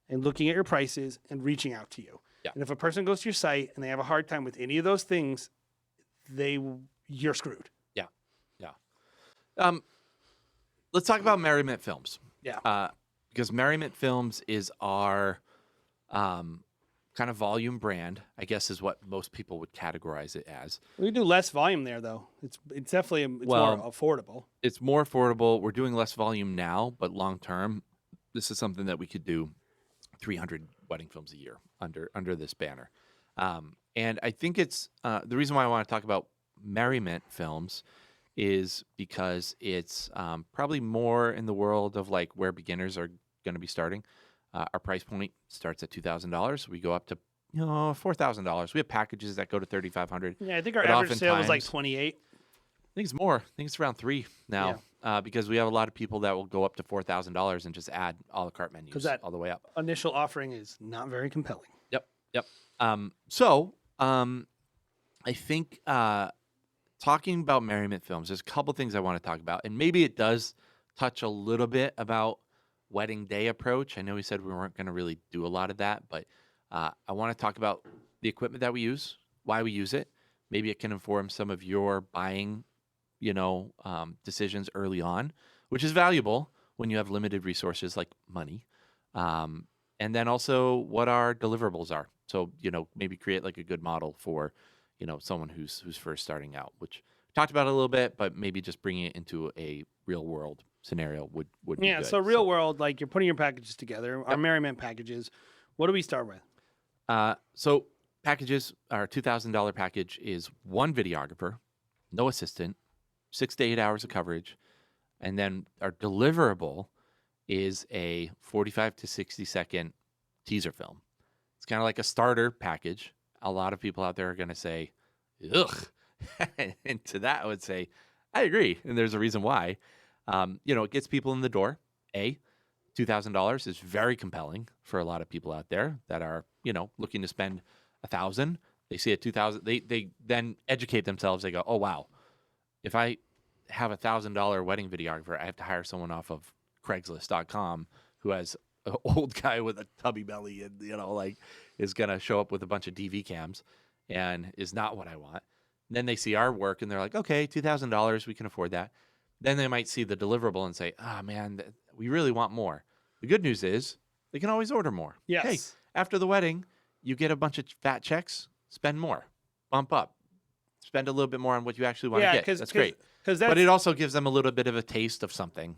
and looking at your prices and reaching out to you. Yeah. And if a person goes to your site and they have a hard time with any of those things, you're screwed. Yeah. Let's talk about Merriment Films. Yeah. Because Merriment Films is our kind of volume brand, I guess is what most people would categorize it as. We do less volume there, though. It's definitely more affordable. It's more affordable. We're doing less volume now, but long term, this is something that we could do 300 wedding films a year under this banner. And I think it's the reason why I want to talk about Merriment Films is because it's probably more in the world of like where beginners are going to be starting. Our price point starts at $2,000. We go up to $4,000. We have packages that go to $3,500. Yeah, I think our But average sale was like oftentimes, 28. I think it's more. I think it's around 3 now, because we have a lot of people that will go up to $4,000 and just add a la carte menus that all the way up. initial offering is not very compelling. Yep, yep. I think talking about Merriment Films, there's a couple things I want to talk about, and maybe it does touch a little bit about wedding day approach. I know we said we weren't going to really do a lot of that, but I want to talk about the equipment that we use, why we use it. Maybe it can inform some of your buying, decisions early on, which is valuable when you have limited resources like money. And then also what our deliverables are. So, maybe create like a good model for, someone who's first starting out, which we talked about a little bit, but maybe just bringing it into a real world scenario would be good. So real world, like you're putting your packages together, our Merriment packages. What do we start with? So packages, our $2,000 package is one videographer, no assistant, 6 to 8 hours of coverage. And then our deliverable is a 45 to 60 second teaser film. It's kind of like a starter package. A lot of people out there are going to say, ugh. And to that, I would say, I agree. And there's a reason why. It gets people in the door. $2,000 is very compelling for a lot of people out there that are, looking to spend $1,000. They see a $2,000. They then educate themselves. They go, oh, wow. If I have $1,000 wedding videographer, I have to hire someone off of Craigslist.com who has an old guy with a tubby belly and, is going to show up with a bunch of DV cams and is not what I want. And then they see our work and they're like, okay, $2,000, we can afford that. Then they might see the deliverable and say, man, we really want more. The good news is they can always order more. Yes. Hey, after the wedding, you get a bunch of fat checks, spend more, bump up, spend a little bit more on what you actually want to get. That's great. But it also gives them a little bit of a taste of something,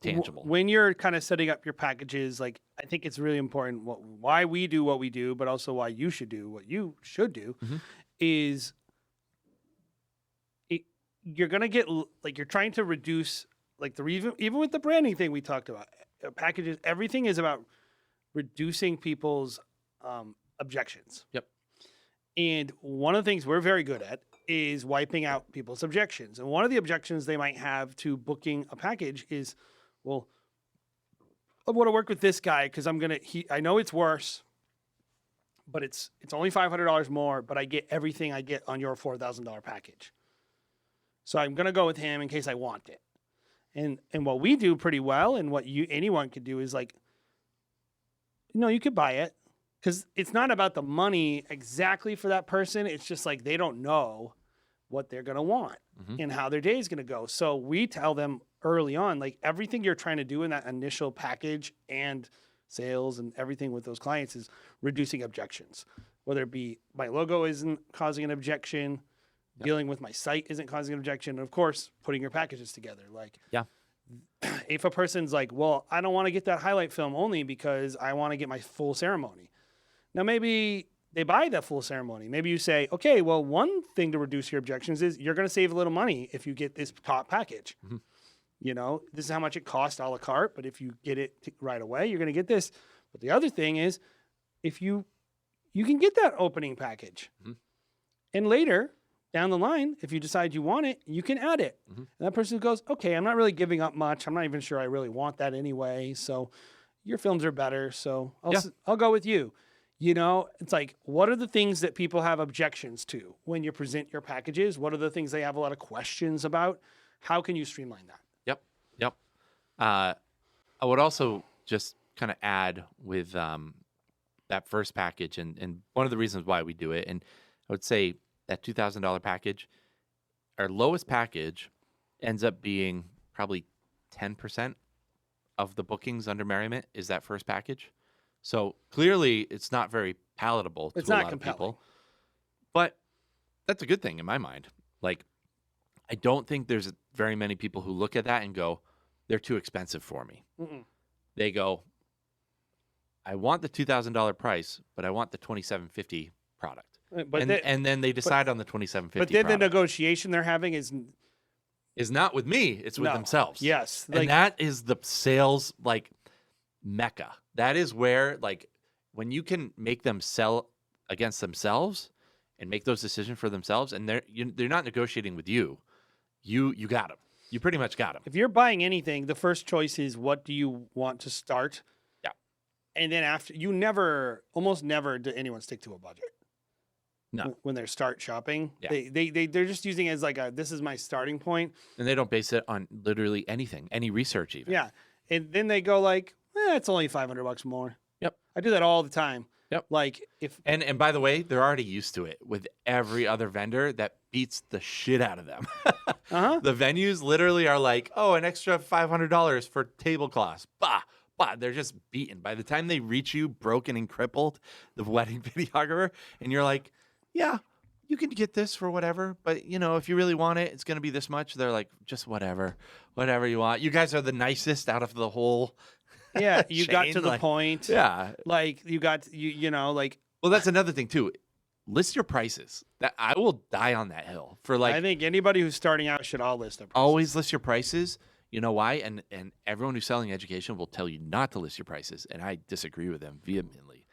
tangible. When you're kind of setting up your packages, like I think it's really important why we do what we do, but also why you should do what you should do is you're going to get like you're trying to reduce like even with the branding thing we talked about packages, everything is about reducing people's objections. Yep. And one of the things we're very good at is wiping out people's objections. And one of the objections they might have to booking a package is, well, I want to work with this guy because I know it's worse, but it's only $500 more, but I get everything I get on your $4,000 package. So I'm going to go with him in case I want it. And what we do pretty well and what anyone could do is like, you could buy it because it's not about the money exactly for that person. It's just like they don't know what they're going to want and how their day is going to go. So we tell them early on, like everything you're trying to do in that initial package and sales and everything with those clients is reducing objections, whether it be my logo isn't causing an objection, dealing with my site isn't causing an objection. And of course, putting your packages together. Like, if a person's like, well, I don't want to get that highlight film only because I want to get my full ceremony. Now, maybe they buy that full ceremony. Maybe you say, okay, well, one thing to reduce your objections is you're going to save a little money if you get this top package. This is how much it costs a la carte, but if you get it right away, you're going to get this. But the other thing is if you can get that opening package and later down the line, if you decide you want it, you can add it. And that person goes, okay, I'm not really giving up much. I'm not even sure I really want that anyway. So your films are better. So I'll go with you. It's like, what are the things that people have objections to when you present your packages? What are the things they have a lot of questions about? How can you streamline that? Yep. I would also just kind of add with that first package and one of the reasons why we do it. And I would say that $2,000 package, our lowest package ends up being probably 10% of the bookings under Merriment is that first package. So clearly it's not very palatable to a lot of people, but that's a good thing in my mind. Like, I don't think there's very many people who look at that and go, they're too expensive for me. They go, I want the $2,000 price, but I want the $2,750 product. And then they decide on the $2,750 But then product. the negotiation they're having is is not with me, it's with No. themselves. Yes. And that is the sales like mecca. That is where like when you can make them sell against themselves and make those decisions for themselves, and they're not negotiating with you. You got them. You pretty much got them. if you're buying anything, the first choice is what do you want to start? Yeah. And then after, almost never do anyone stick to a budget. No. When they start shopping, Yeah. they're just using it as like this is my starting point. And they don't base it on literally anything, any research even. Yeah. And then they go like, it's only $500 more. Yep. I do that all the time. Yep. Like if And by the way, they're already used to it with every other vendor that beats the shit out of them. The venues literally are like, oh, an extra $500 for tablecloths. Bah, bah. They're just beaten. By the time they reach you, broken and crippled, the wedding videographer, and you're like, yeah, you can get this for whatever. But, you know, if you really want it, it's going to be this much. They're like, just whatever you want. You guys are the nicest out of the whole yeah, you got chain, to the like, point. Yeah. Like you got, you know, like. Well, that's another thing too. List your prices. That I will die on that hill for like. I think anybody who's starting out should all list their prices. Always list your prices. You know why? And everyone who's selling education will tell you not to list your prices, and I disagree with them vehemently,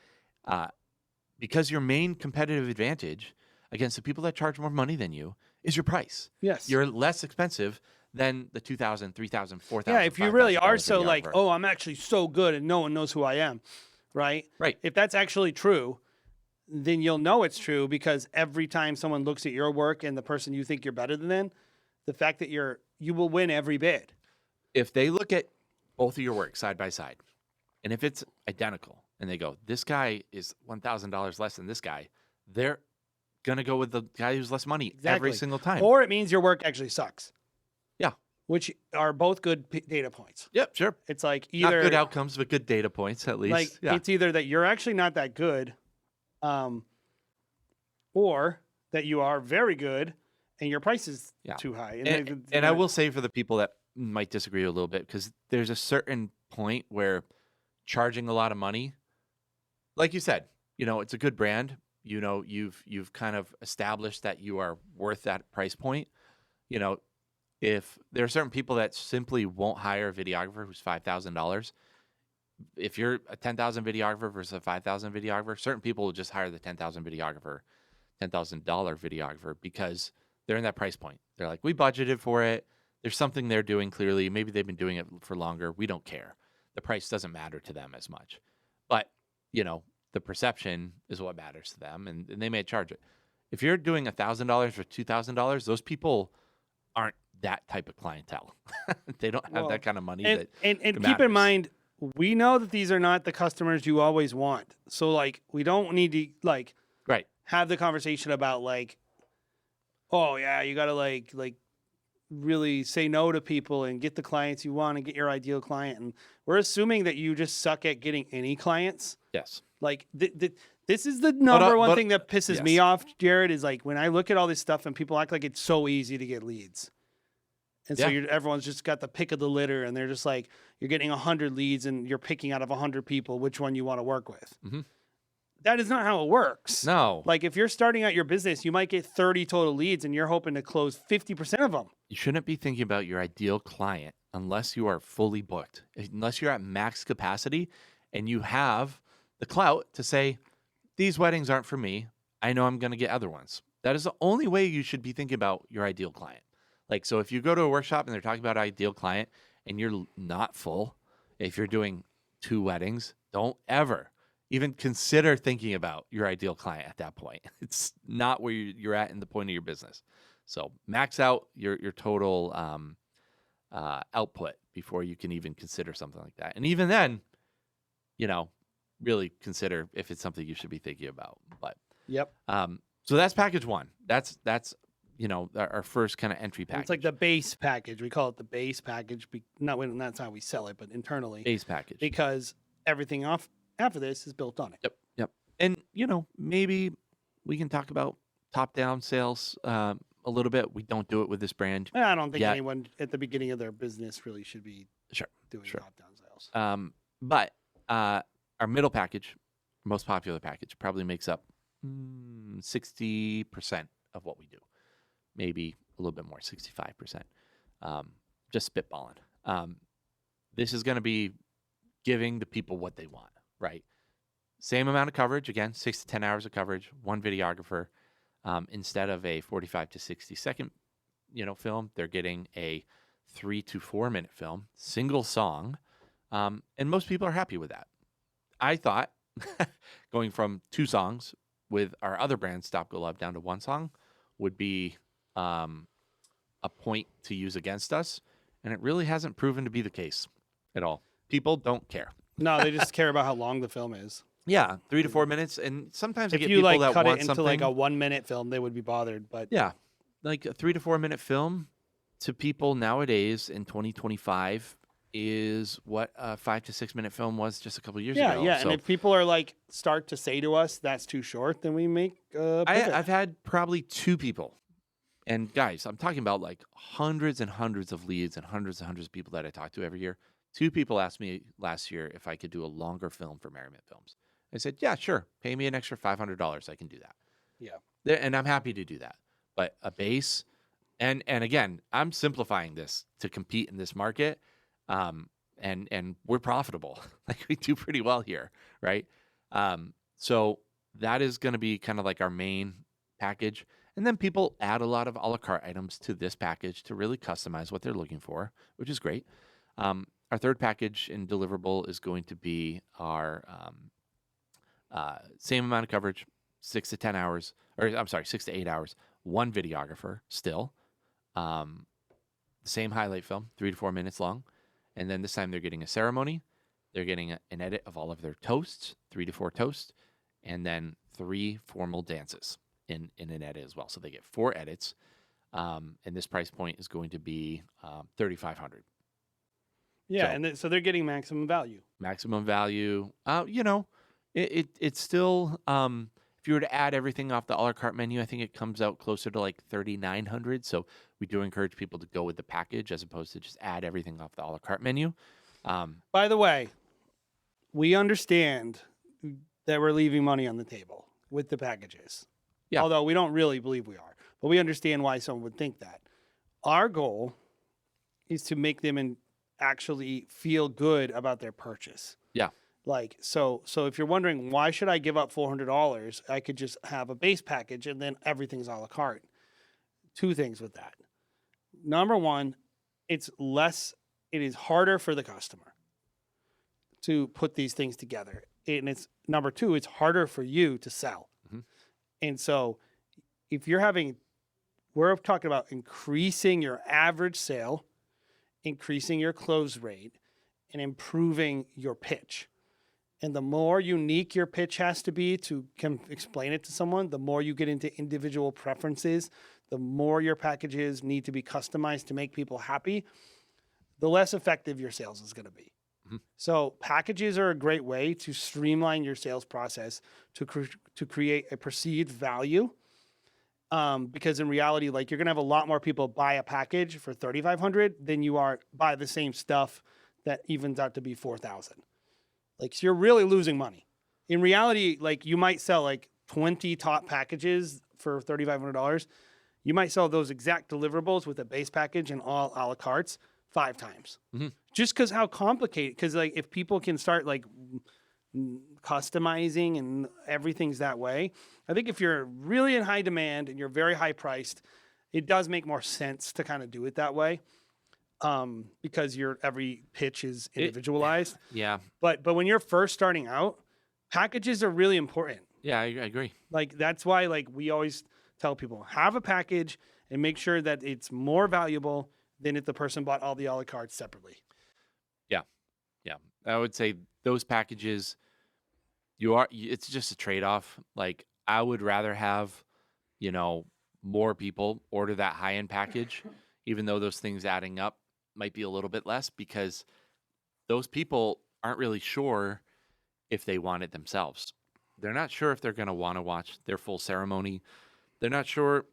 because your main competitive advantage against the people that charge more money than you is your price. Yes, You're less expensive than the $2,000, $3,000, $4,000. yeah, if you really are so like, videographer. oh, I'm actually so good and no one knows who I am, right? Right. If that's actually true, then you'll know it's true because every time someone looks at your work and the person you think you're better than, the fact that you will win every bid. If they look at both of your work side by side, and if it's identical, and they go, this guy is $1,000 less than this guy, they're gonna go with the guy who's less money every single time. Or it means your work actually sucks. Yeah. Which are both good data points. Yep, sure. It's like Not either good outcomes, but good data points at least. like Yeah. it's either that you're actually not that good, or that you are very good and your price is too high. And I will say for the people that might disagree a little bit, because there's a certain point where charging a lot of money, like you said, you know, it's a good brand. You know, you've kind of established that you are worth that price point. You know, if there are certain people that simply won't hire a videographer who's $5,000, if you're a 10,000 videographer versus a 5,000 videographer, certain people will just hire the $10,000 videographer because they're in that price point. They're like, we budgeted for it. There's something they're doing clearly. Maybe they've been doing it for longer. We don't care. The price doesn't matter to them as much. But, you know, the perception is what matters to them, and they may charge it. If you're doing $1,000 or $2,000, those people aren't that type of clientele. They don't have that kind of money. And keep in mind, we know that these are not the customers you always want. So like, we don't need to like have the conversation about like, oh yeah, you gotta like really say no to people and get the clients you want and get your ideal client. And we're assuming that you just suck at getting any clients. Yes. Like this is the number one thing that pisses me off, Jared, is like when I look at all this stuff and people act like it's so easy to get leads. And so everyone's just got the pick of the litter and they're just like, you're getting 100 leads and you're picking out of 100 people which one you want to work with. Mm-hmm. That is not how it works. No. Like if you're starting out your business, you might get 30 total leads and you're hoping to close 50% of them. You shouldn't be thinking about your ideal client unless you are fully booked, unless you're at max capacity and you have the clout to say, these weddings aren't for me. I know I'm going to get other ones. That is the only way you should be thinking about your ideal client. Like, so if you go to a workshop and they're talking about ideal client and you're not full, if you're doing 2 weddings, don't ever even consider thinking about your ideal client at that point. It's not where you're at in the point of your business. So max out your total output before you can even consider something like that. And even then, you know, really consider if it's something you should be thinking about. But so that's package 1. That's you know, our first kind of entry package. It's like the base package. We call it the base package. That's how we sell it, but internally. Base package. Because everything after this is built on it. Yep. And, you know, maybe we can talk about top-down sales a little bit. We don't do it with this brand. I don't think anyone at the beginning of their business really should be doing top-down sales. But our middle package, most popular package, probably makes up 60% of what we do. Maybe a little bit more, 65%. Just spitballing. This is going to be giving the people what they want, right? Same amount of coverage, again, 6 to 10 hours of coverage, one videographer. Instead of a 45 to 60-second, film, they're getting a 3 to 4 minute film, single song, and most people are happy with that. I thought going from 2 songs with our other brand, Stop Go Love, down to 1 song would be a point to use against us, and it really hasn't proven to be the case at all. People don't care. No, they just care about how long the film is. Yeah, 3 to 4 minutes, and sometimes I If get you people that cut want it into something like a 1-minute film, they would be bothered. But yeah, like a 3 to 4 minute film to people nowadays in 2025 is what a 5 to 6 minute film was just a couple years ago. Yeah. So And if people are like start to say to us that's too short, then we make pivot. I've had probably 2 people, and guys, I'm talking about like hundreds and hundreds of leads and hundreds of people that I talk to every year. 2 people asked me last year if I could do a longer film for Merriment Films. I said, yeah, sure. Pay me an extra $500. I can do that. Yeah. And I'm happy to do that. But a base, and again, I'm simplifying this to compete in this market, and we're profitable. Like we do pretty well here, right? So that is going to be kind of like our main package. And then people add a lot of a la carte items to this package to really customize what they're looking for, which is great. Our third package and deliverable is going to be our same amount of coverage, 6 to 10 hours, or I'm sorry, 6 to 8 hours, one videographer still. Same highlight film, 3 to 4 minutes long. And then this time they're getting a ceremony. They're getting an edit of all of their toasts, 3 to 4 toasts, and then 3 formal dances in an edit as well. So they get 4 edits. And this price point is going to be $3,500. Yeah, So- and so they're getting maximum value. Maximum value. It's still if you were to add everything off the a la carte menu, I think it comes out closer to like $3,900. So we do encourage people to go with the package as opposed to just add everything off the a la carte menu. By the way, we understand that we're leaving money on the table with the packages. Yeah. Although we don't really believe we are, but we understand why someone would think that. Our goal is to make them actually feel good about their purchase. Yeah. Like, so if you're wondering why should I give up $400, I could just have a base package and then everything's a la carte. 2 things with that. Number 1, it is harder for the customer to put these things together. And it's number 2, it's harder for you to sell. Mhm. And so if we're talking about increasing your average sale, increasing your close rate, and improving your pitch. And the more unique your pitch has to be to explain it to someone, the more you get into individual preferences, the more your packages need to be customized to make people happy, the less effective your sales is going to be. Mhm. So packages are a great way to streamline your sales process to create a perceived value. Because in reality, like you're going to have a lot more people buy a package for $3,500 than you are buy the same stuff that evens out to be $4,000. Like, so you're really losing money. In reality, like you might sell like 20 top packages for $3,500. You might sell those exact deliverables with a base package and all a la cartes 5 times. Mhm. Just because how complicated, because like if people can start like customizing and everything's that way, I think if you're really in high demand and you're very high priced, it does make more sense to kind of do it that way. Because every pitch is individualized. Yeah. But when you're first starting out, packages are really important. Yeah, I agree. Like that's why like we always tell people have a package and make sure that it's more valuable than if the person bought all the a la carte separately. Yeah. I would say those packages, it's just a trade-off. Like I would rather have, more people order that high-end package, even though those things adding up might be a little bit less, because those people aren't really sure if they want it themselves. They're not sure if they're going to want to watch their full ceremony. They're not sure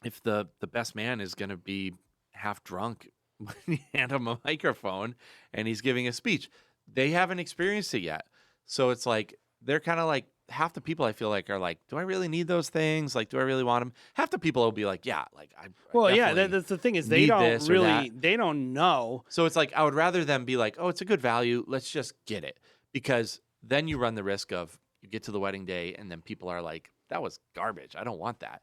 if the best man is going to be half drunk when you hand him a microphone and he's giving a speech. They haven't experienced it yet. So it's like, they're kind of like half the people I feel like are like, do I really need those things? Like, do I really want them? Half the people will be like, yeah, like I Well, yeah, definitely that's the thing is they need don't this or that. really, they don't know. So it's like I would rather them be like, oh, it's a good value. Let's just get it, because then you run the risk of you get to the wedding day and then people are like, that was garbage. I don't want that.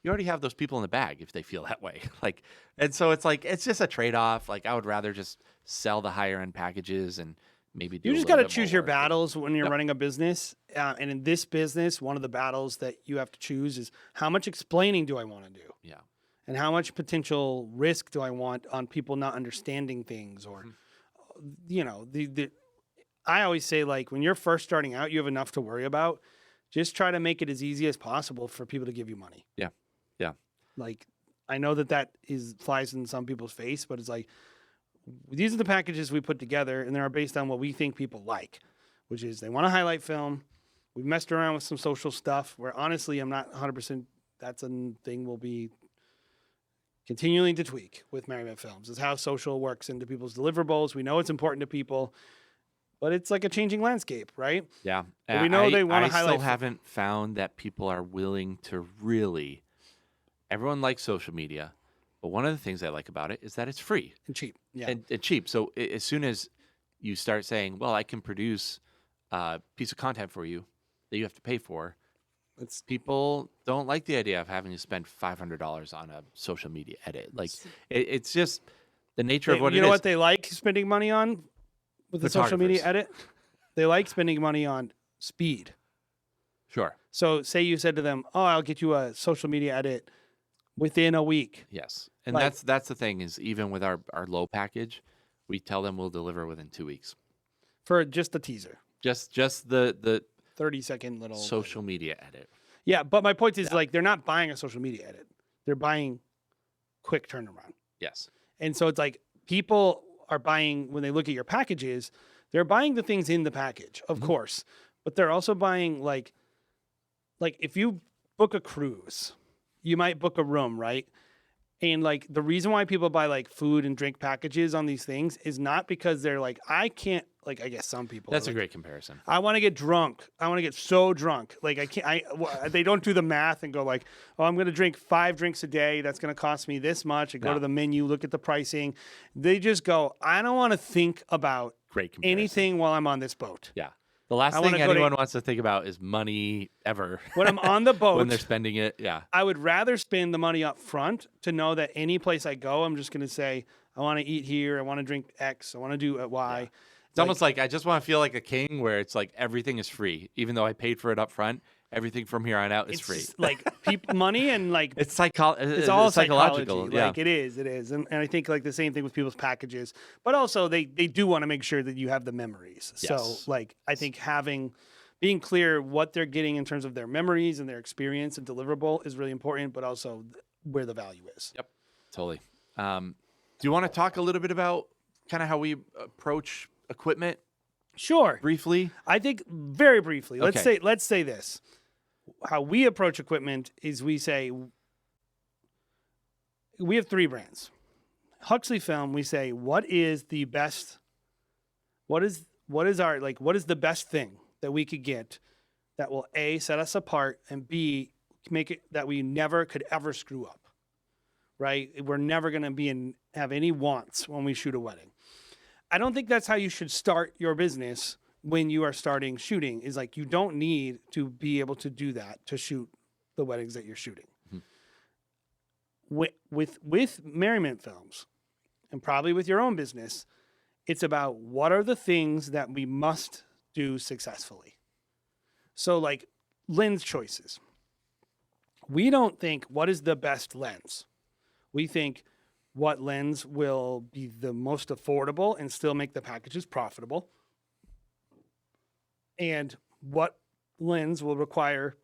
You already have those people in the bag if they feel that way. Like, and so it's like it's just a trade off. Like I would rather just sell the higher end packages and maybe do. You a just little got to bit more choose your work, and- battles when you're Yep. running a business. And in this business, one of the battles that you have to choose is how much explaining do I want to do? Yeah. And how much potential risk do I want on people not understanding things? Or, you know, I always say, like, when you're first starting out, you have enough to worry about. Just try to make it as easy as possible for people to give you money. Yeah. Yeah. Like, I know that flies in some people's face, but it's like, these are the packages we put together, and they are based on what we think people like, which is they want to highlight film. We've messed around with some social stuff where honestly, I'm not 100%. That's a thing we'll be continuing to tweak with Merriman Films, is how social works into people's deliverables. We know it's important to people, but it's like a changing landscape, right? Yeah. But we know they wanna I highlight still haven't found that people are willing to really. Everyone likes social media, but one of the things I like about it is that it's free And cheap. Yeah. and cheap. So as soon as you start saying, "Well, I can produce a piece of content for you that you have to pay for," people don't like the idea of having to spend $500 on a social media edit. Like it's just the nature of what you it know is. what they like spending money on with the social media Photographers. edit? They like spending money on speed. Sure. So say you said to them, "Oh, I'll get you a social media edit within a week." Yes. And Like- that's the thing is even with our low package, we tell them we'll deliver within 2 weeks. For just a teaser. Just the 30-second little social media edit. Yeah, but my point is like they're not buying a social media edit. They're buying quick turnaround. Yes. And so it's like people are buying when they look at your packages, they're buying the things in the package, of course, but they're also buying like if you book a cruise, you might book a room, right? And like the reason why people buy like food and drink packages on these things is not because they're like, I can't, like, I guess some people That's are a like, great comparison. I want to get drunk. I want to get so drunk. Like I can't. They don't do the math and go like, oh, I'm going to drink 5 drinks a day. That's going to cost me this much. And go No. to the menu, look at the pricing. They just go, I don't want to think about Great comparison. anything while I'm on this boat. Yeah. The last I thing wanna go to- anyone wants to think about is money ever. When I'm on the boat, when they're spending it. Yeah. I would rather spend the money up front to know that any place I go, I'm just going to say, I want to eat here. I want to drink X. I want to do Y. It's almost like I just want to feel like a king where it's like everything is free. Even though I paid for it up front, everything from here on out is It's free. just, like money and like It's it's all psychological. psychology. Yeah. Like it is, and I think like the same thing with people's packages. But also they do want to make sure that you have the memories. So Yes. like I think being clear what they're getting in terms of their memories and their experience and deliverable is really important. But also where the value is. Yep. Totally. Do you want to talk a little bit about kind of how we approach equipment Sure. briefly? I think very briefly. Okay. Let's say this. How we approach equipment is we say we have 3 brands. Huxley Film, we say what is the best what is the best thing that we could get that will A, set us apart, and B, make it that we never could ever screw up. Right? We're never going to have any wants when we shoot a wedding. I don't think that's how you should start your business when you are starting shooting. Is like you don't need to be able to do that to shoot the weddings that you're shooting. With Merriment Films, and probably with your own business, it's about what are the things that we must do successfully. So like lens choices. We don't think what is the best lens. We think what lens will be the most affordable and still make the packages profitable, and what lens will require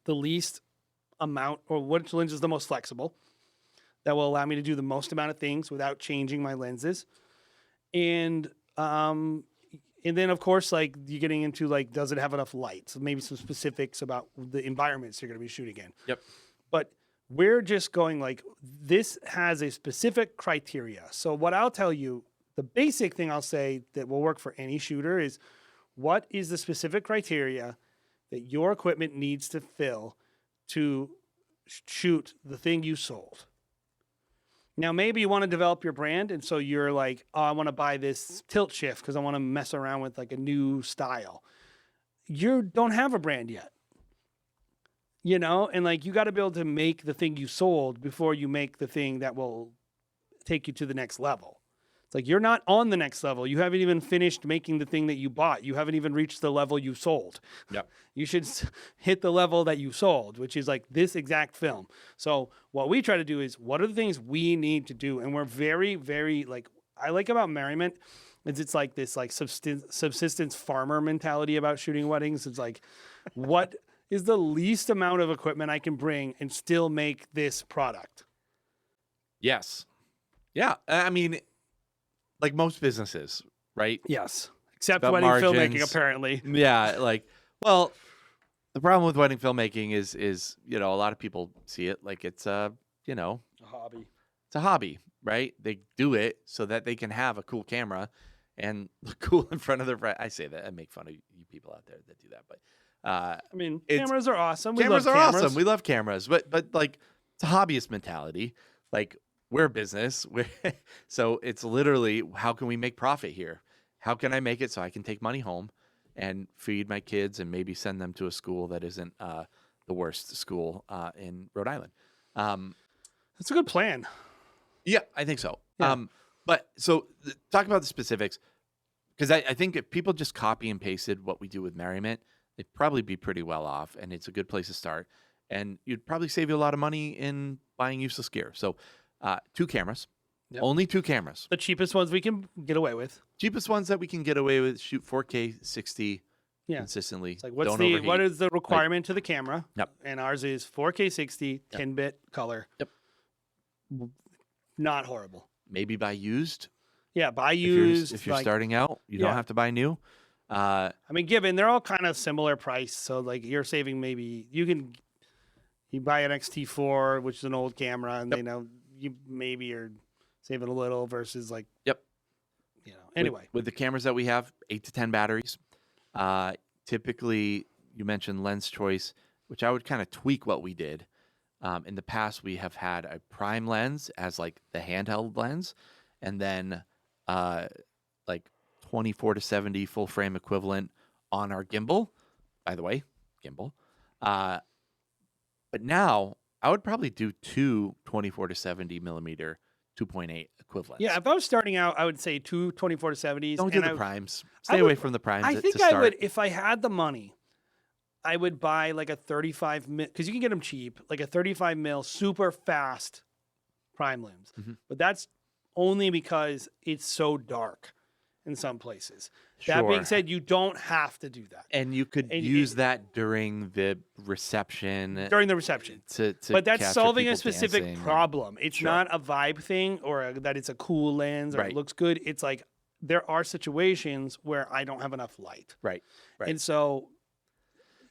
the least amount, or which lens is the most flexible that will allow me to do the most amount of things without changing my lenses. And then of course, like you're getting into like, does it have enough light? So maybe some specifics about the environments you're going to be shooting in. Yep. But we're just going like, this has a specific criteria. So what I'll tell you, the basic thing I'll say that will work for any shooter is what is the specific criteria that your equipment needs to fill to shoot the thing you sold. Now, maybe you want to develop your brand, and so you're like, oh, I want to buy this tilt shift because I want to mess around with like a new style. You don't have a brand yet, and like you got to be able to make the thing you sold before you make the thing that will take you to the next level. It's like you're not on the next level. You haven't even finished making the thing that you bought. You haven't even reached the level you sold. Yep. You should hit the level that you sold, which is like this exact film. So what we try to do is, what are the things we need to do? And we're very, very like, I like about Merriment is it's like this like subsistence farmer mentality about shooting weddings. It's like, what is the least amount of equipment I can bring and still make this product? Yes. Yeah. I mean, like most businesses, right? Yes. Except about wedding margins. filmmaking, apparently. Yeah. Like, well, the problem with wedding filmmaking is, a lot of people see it like it's A hobby. it's a hobby, right? They do it so that they can have a cool camera and look cool in front of their friend. I say that, I make fun of you people out there that do that, but I mean, it's- cameras are awesome. cameras we are love cameras. awesome. We love cameras, but like it's a hobbyist mentality. Like we're a business, so it's literally how can we make profit here? How can I make it so I can take money home and feed my kids and maybe send them to a school that isn't the worst school in Rhode Island? That's a good plan. Yeah, I think so. Yeah. But so talk about the specifics, because I think if people just copy and pasted what we do with Merriment, they'd probably be pretty well off, and it's a good place to start. And you'd probably save you a lot of money in buying useless gear. So 2 cameras, Yep. only 2 cameras. The cheapest ones we can get away with. Cheapest ones that we can get away with, shoot 4K 60 Yeah. consistently. It's like, Don't overheat. what is the requirement to the camera? Yep. And ours is 4K 60, 10-bit color. Yep. Not horrible. Maybe buy used. Yeah, buy If you're, used. if you're like, starting out, you Yeah. don't have to buy new. I mean, given they're all kind of similar price, so like you're saving maybe you buy an XT4, which is an old camera, and you maybe are saving a little versus like Yep. Anyway, with the cameras that we have, 8 to 10 batteries. Typically, you mentioned lens choice, which I would kind of tweak what we did. In the past, we have had a prime lens as like the handheld lens, and then like 24 to 70 full frame equivalent on our gimbal. By the way, gimbal. But now I would probably do 2 24 to 70 millimeter 2.8 equivalents. yeah, if I was starting out, I would say 2 24 to 70s. Don't do and the I- primes. I Stay would- away from the primes. I to think I start. would, if I had the money, I would buy like a 35 mil, because you can get them cheap, like a 35 mil super fast prime lens. Mhm. But that's only because it's so dark in some places. That being Sure. said, you don't have to do that And you could And use that during the reception during the reception. to But that's capture solving a people specific dancing. problem. It's Sure. not a vibe thing or that it's a cool lens or Right. it looks good. It's like there are situations where I don't have enough light. Right. Right. And so,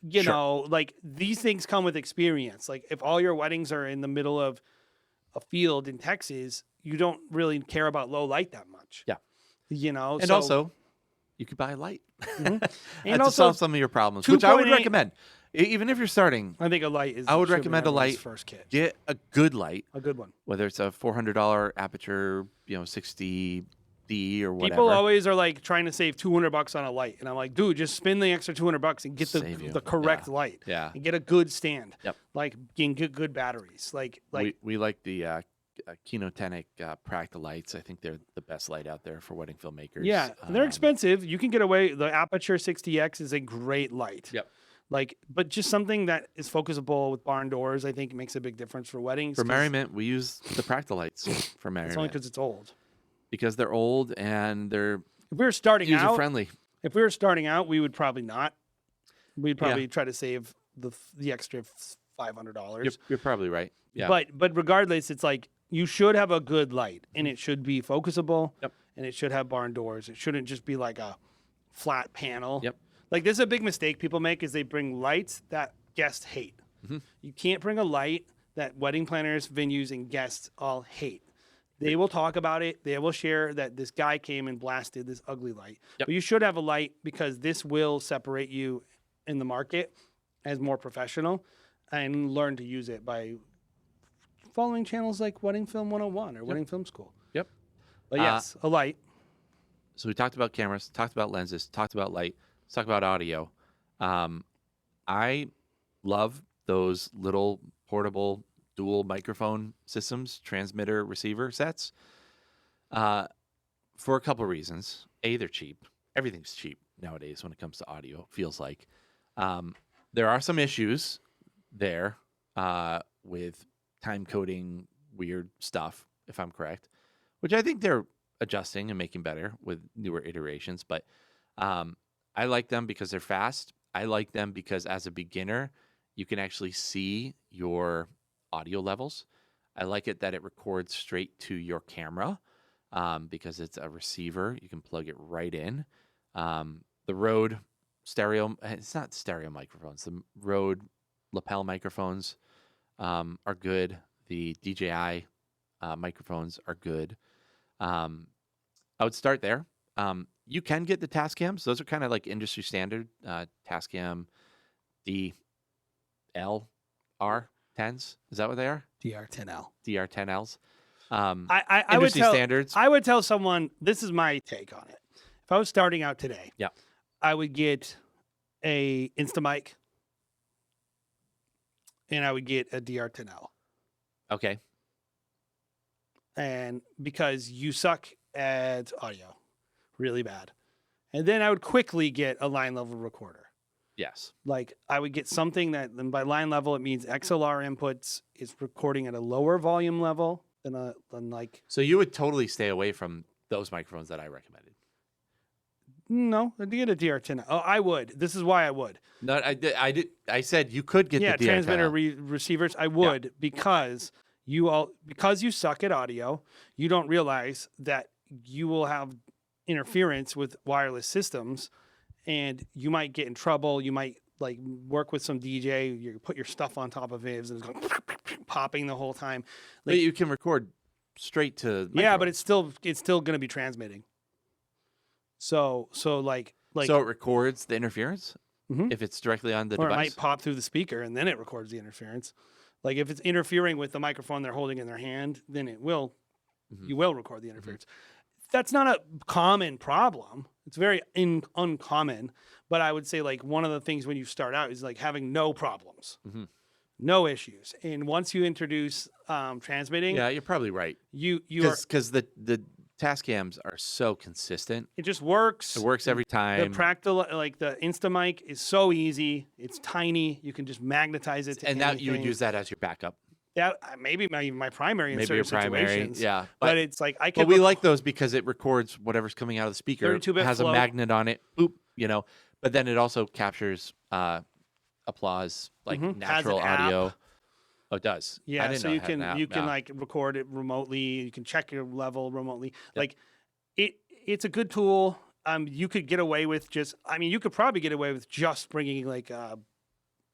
you Sure. know, like these things come with experience. Like if all your weddings are in the middle of a field in Texas, you don't really care about low light that much. Yeah. And And also, you could buy a light and to also, solve some of your problems, which I would 2.8 recommend. Even if you're starting, I think a light is. I would should be recommend a everyone's light. first kit. get a good light, A good one. whether it's a $400 aperture, 60D or whatever. People always are like trying to save $200 on a light, and I'm like, dude, just spend the extra $200 and get Save you. the correct Yeah. light. Yeah. And get a good stand. Yep. Like getting good batteries. Like we like the Kinotenic Practolights. I think they're the best light out there for wedding filmmakers. yeah, and they're expensive. You can get away. The Aperture 60X is a great light. Yep. Like, but just something that is focusable with barn doors, I think makes a big difference for weddings. For 'cause Merriment, we use the Practolights for It's only Merriment because it's old. because they're old and they're If we were starting user out, friendly. we would probably not. We'd probably try to save the extra $500. You're probably right. Yeah. But regardless, it's like you should have a good light, and it should be focusable. Yep. And it should have barn doors. It shouldn't just be like a flat panel. Yep. Like this is a big mistake people make is they bring lights that guests hate. Mhm. You can't bring a light that wedding planners, venues, and guests all hate. They will talk about it. They will share that this guy came and blasted this ugly light. Yep. But you should have a light because this will separate you in the market as more professional and learn to use it by following channels like Wedding Film 101 or Wedding Film School. Yep. But yes, a light. So we talked about cameras, talked about lenses, talked about light, let's talk about audio. I love those little portable dual microphone systems, transmitter receiver sets, for a couple of reasons. A, they're cheap. Everything's cheap nowadays when it comes to audio, it feels like. There are some issues there with time coding weird stuff, if I'm correct, which I think they're adjusting and making better with newer iterations. But I like them because they're fast. I like them because as a beginner, you can actually see your audio levels. I like it that it records straight to your camera because it's a receiver. You can plug it right in. The Rode stereo, it's not stereo microphones. The Rode lapel microphones are good. The DJI microphones are good. I would start there. You can get the Tascams. Those are kind of like industry standard. Tascam DR10s. Is that what they are? DR10L. DR10Ls. I would Industry tell standards. I would tell someone, this is my take on it. If I was starting out today, Yeah. I would get a Instamic and I would get a DR10L. Okay. And because you suck at audio really bad. And then I would quickly get a line level recorder. Yes. Like I would get something that, and by line level, it means XLR inputs is recording at a lower volume level than like. So you would totally stay away from those microphones that I recommended. No, I'd get a DR10. Oh, I would. This is why I would. No, I did. I said you could get the DR10L. Transmitter receivers. I would because you suck at audio. You don't realize that you will have interference with wireless systems, and you might get in trouble. You might like work with some DJ. You put your stuff on top of it, and it's going popping the whole time. But you can record straight to. Yeah, but it's still going to be transmitting. So it records the interference if it's directly on the or device. it might pop through the speaker and then it records the interference. Like if it's interfering with the microphone they're holding in their hand, then it will. You will record the interference. That's not a common problem. It's very uncommon. But I would say like one of the things when you start out is like having no problems, no issues. And once you introduce transmitting, yeah, you're probably right. Because the Tascams are so consistent. It just works. It works every time. The Instamic is so easy. It's tiny. You can just magnetize it to and anything. Now you would use that as your backup. That maybe my primary in Maybe certain your primary, situations. yeah. But it's like I can. But we like those because it records whatever's coming out of the speaker. 32-bit has flow. A magnet on it. Boop, But then it also captures applause, like natural audio. Oh, it does. Yeah, so you can like record it remotely. You can check your level remotely. Yep. Like it's a good tool. You could get away with you could probably get away with just bringing like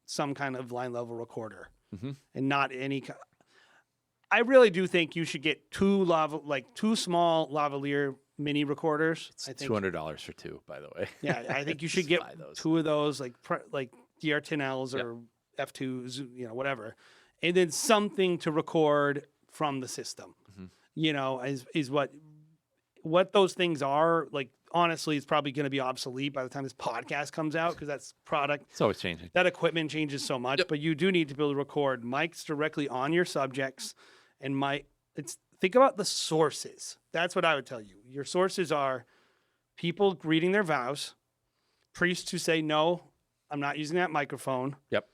some kind of line level recorder and not any. I really do think you should get two small lavalier mini recorders. It's $200 for two, by the way. Yeah, I think you should get two of those, like DR10Ls or F2s, whatever. And then something to record from the system, is what those things are. Like, honestly, it's probably going to be obsolete by the time this podcast comes out because that's product. It's always changing. That equipment changes so much, but you do need to be able to record mics directly on your subjects. And think about the sources. That's what I would tell you. Your sources are people reading their vows, priests who say, no, I'm not using that microphone. Yep.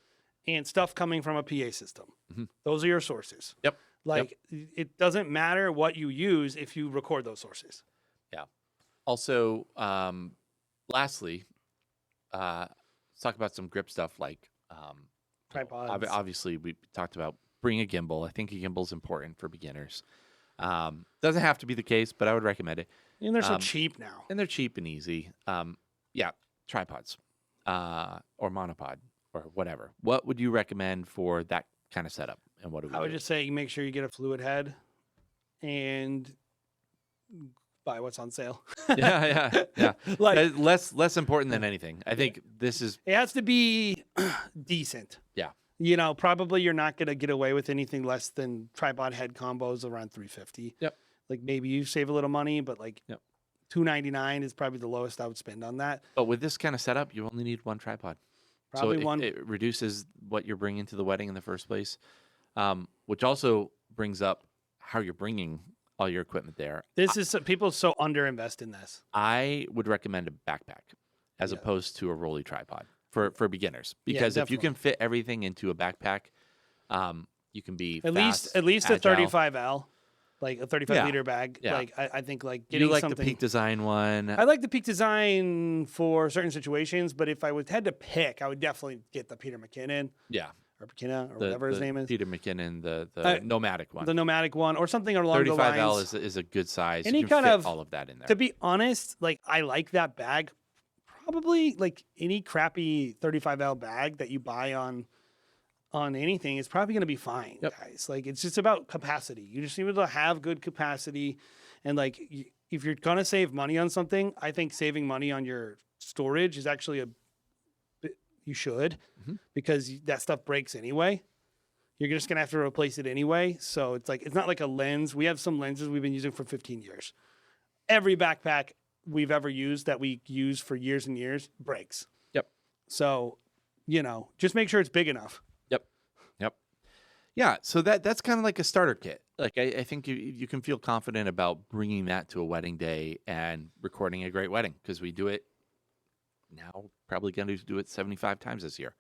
And stuff coming from a PA system. Those are your sources. Yep. It doesn't matter what you use if you record those sources. Yeah. Also, lastly, let's talk about some grip stuff like tripods. Obviously, we talked about bring a gimbal. I think a gimbal is important for beginners. Doesn't have to be the case, but I would recommend it. And they're so cheap now. And they're cheap and easy. Tripods or monopod. Or whatever. What would you recommend for that kind of setup? And what do we I would just say make sure you get a fluid head and buy what's on sale. Yeah. Like Less important than anything. I think this is it has to be decent. yeah. You know, probably you're not gonna get away with anything less than tripod head combos around 350. Yep. Like maybe you save a little money, but like Yep. 299 is probably the lowest I would spend on that. But with this kind of setup, you only need one tripod. Probably So one. it reduces what you're bringing to the wedding in the first place, which also brings up how you're bringing all your equipment there. This is people so underinvest in this. I would recommend a backpack as Yeah. opposed to a rolly tripod for beginners, because if you definitely. can fit everything into a backpack, you can be At fast, least a agile. 35L, like a 35 Yeah. liter bag. Yeah. Like I think like You getting like something. the Peak Design one. I like the Peak Design for certain situations, but if I had to pick, I would definitely get the Peter McKinnon Yeah, or McKenna or the, whatever his the name is, Peter McKinnon, the Uh, nomadic one. the nomadic one, or something along the 35L lines. is a good size. Any You can kind fit of- all of that in there. To be honest, like I like that bag. Probably like any crappy 35L bag that you buy on anything is probably going to be fine, Yep. guys. Like it's just about capacity. You just need to have good capacity, and like if you're gonna save money on something, I think saving money on your storage is actually you should, Mhm. because that stuff breaks anyway. You're just gonna have to replace it anyway. So it's like it's not like a lens. We have some lenses we've been using for 15 years. Every backpack we've ever used that we use for years and years breaks. Yep. So, just make sure it's big enough. Yep. Yeah. So that's kind of like a starter kit. Like I think you can feel confident about bringing that to a wedding day and recording a great wedding, because we do it now. Probably going to do it 75 times this year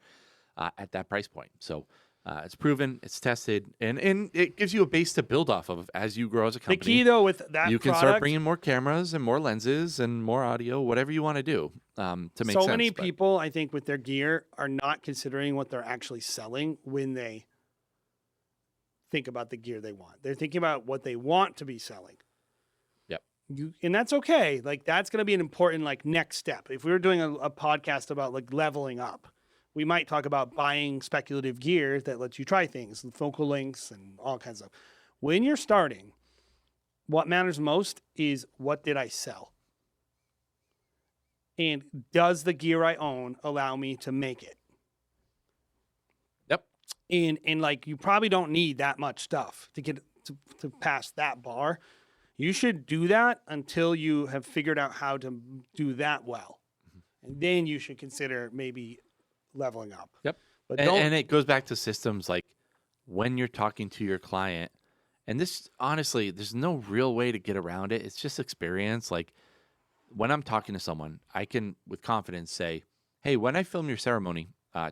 at that price point. So it's proven, it's tested, and it gives you a base to build off of as you grow as a The company. key though with that You can product, start bringing more cameras and more lenses and more audio, whatever you want to do to make sense. so many but- people, I think, with their gear are not considering what they're actually selling when they think about the gear they want. They're thinking about what they want to be selling. Yep. And that's okay. Like that's going to be an important like next step. If we were doing a podcast about like leveling up, we might talk about buying speculative gear that lets you try things, focal lengths and all kinds of stuff. When you're starting, what matters most is what did I sell? And does the gear I own allow me to make it? Yep. And like you probably don't need that much stuff to get to pass that bar. You should do that until you have figured out how to do that well. And then you should consider maybe leveling up. Yep. But And it goes back to systems like when you're talking to your client, and this honestly, there's no real way to get around it. It's just experience. Like when I'm talking to someone, I can with confidence say, hey, when I film your ceremony,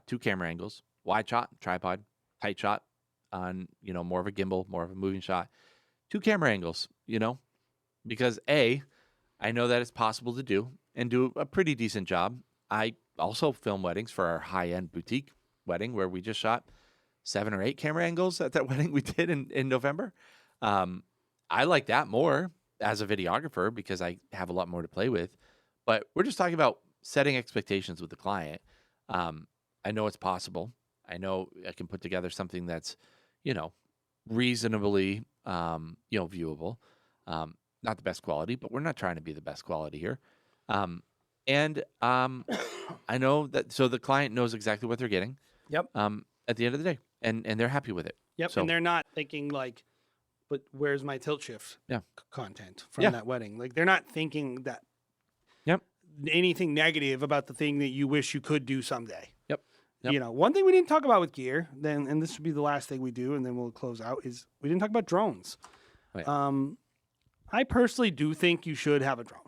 2 camera angles, wide shot, tripod, tight shot on, more of a gimbal, more of a moving shot, 2 camera angles, because I know that it's possible to do and do a pretty decent job. I also film weddings for our high-end boutique wedding where we just shot 7 or 8 camera angles at that wedding we did in November. I like that more as a videographer because I have a lot more to play with. But we're just talking about setting expectations with the client. I know it's possible. I know I can put together something that's, reasonably, viewable. Not the best quality, but we're not trying to be the best quality here. I know that, so the client knows exactly what they're getting. Yep. At the end of the day, and they're happy with it. Yep. So- And they're not thinking like, but where's my tilt shift Yeah. content from Yeah. that wedding? Like they're not thinking that Yep. anything negative about the thing that you wish you could do someday. Yep. Yep. One thing we didn't talk about with gear, and this should be the last thing we do, and then we'll close out, is we didn't talk about drones. Oh, yeah. I personally do think you should have a drone.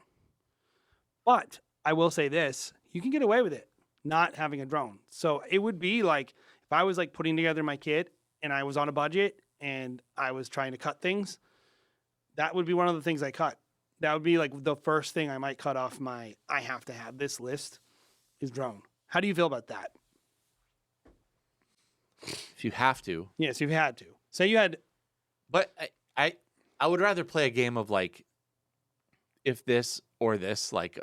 But I will say this, you can get away with it not having a drone. So it would be like if I was like putting together my kit and I was on a budget and I was trying to cut things, that would be one of the things I cut. That would be like the first thing I might cut off my I have to have this list is drone. How do you feel about that? If you have to, Yes, you've had to. Say you had but I would rather play a game of like, if this or this, like,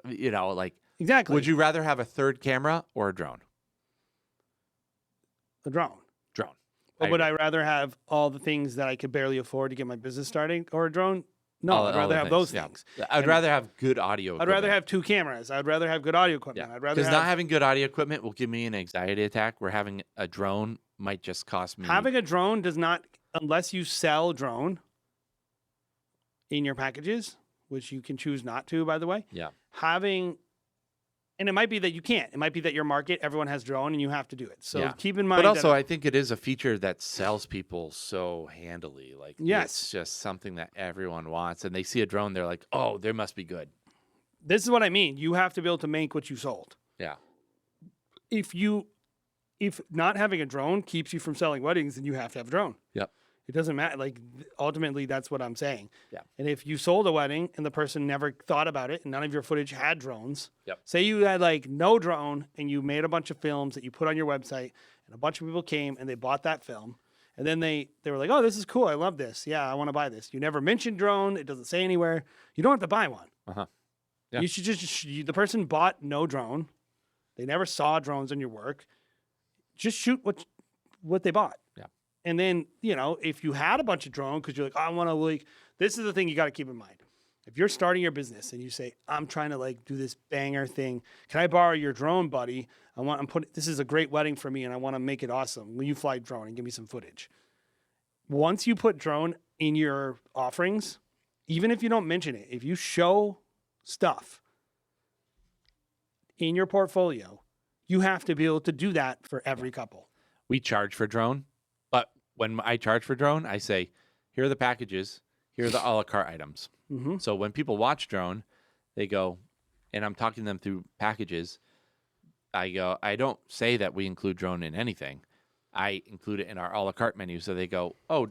exactly would you rather have a third camera or a drone? a drone. Drone. Or would agree. I rather have all the things that I could barely afford to get my business starting or a drone? No, all I'd the rather have things, those yeah. things. I'd And rather have good audio I'd equipment. rather have 2 cameras. I'd rather have good audio equipment. Yeah, I'd rather because have not having good audio equipment will give me an anxiety attack, where having a drone might just cost me. having a drone does not, unless you sell drone in your packages, which you can choose not to, by the way. Yeah. And it might be that you can't. It might be that your market, everyone has drone and you have to do it. So Yeah. keep in mind. But also, that, I think it is a feature that sells people so handily. Like, Yes. it's just something that everyone wants. And they see a drone, they're like, oh, they must be good. this is what I mean. You have to be able to make what you sold. Yeah. If not having a drone keeps you from selling weddings, then you have to have a drone. Yep. It doesn't matter. Like, ultimately, that's what I'm saying. Yeah. And if you sold a wedding and the person never thought about it and none of your footage had drones, Yep. say you had like no drone and you made a bunch of films that you put on your website and a bunch of people came and they bought that film and then they were like, oh, this is cool. I love this. Yeah, I want to buy this. You never mentioned drone. It doesn't say anywhere. You don't have to buy one. Uh-huh. Yeah. You should the person bought no drone. They never saw drones in your work. Just shoot what they bought. Yeah. And then, if you had a bunch of drone, because you're like, I want to this is the thing you got to keep in mind. If you're starting your business and you say, I'm trying to do this banger thing, can I borrow your drone, buddy? This is a great wedding for me and I want to make it awesome. Will you fly drone and give me some footage? Once you put drone in your offerings, even if you don't mention it, if you show stuff in your portfolio, you have to be able to do that for every couple. We charge for drone, but when I charge for drone, I say, here are the packages, here are the a la carte items. Mm-hmm. So when people watch drone, they go, and I'm talking them through packages, I go, I don't say that we include drone in anything. I include it in our a la carte menu. So they go, oh,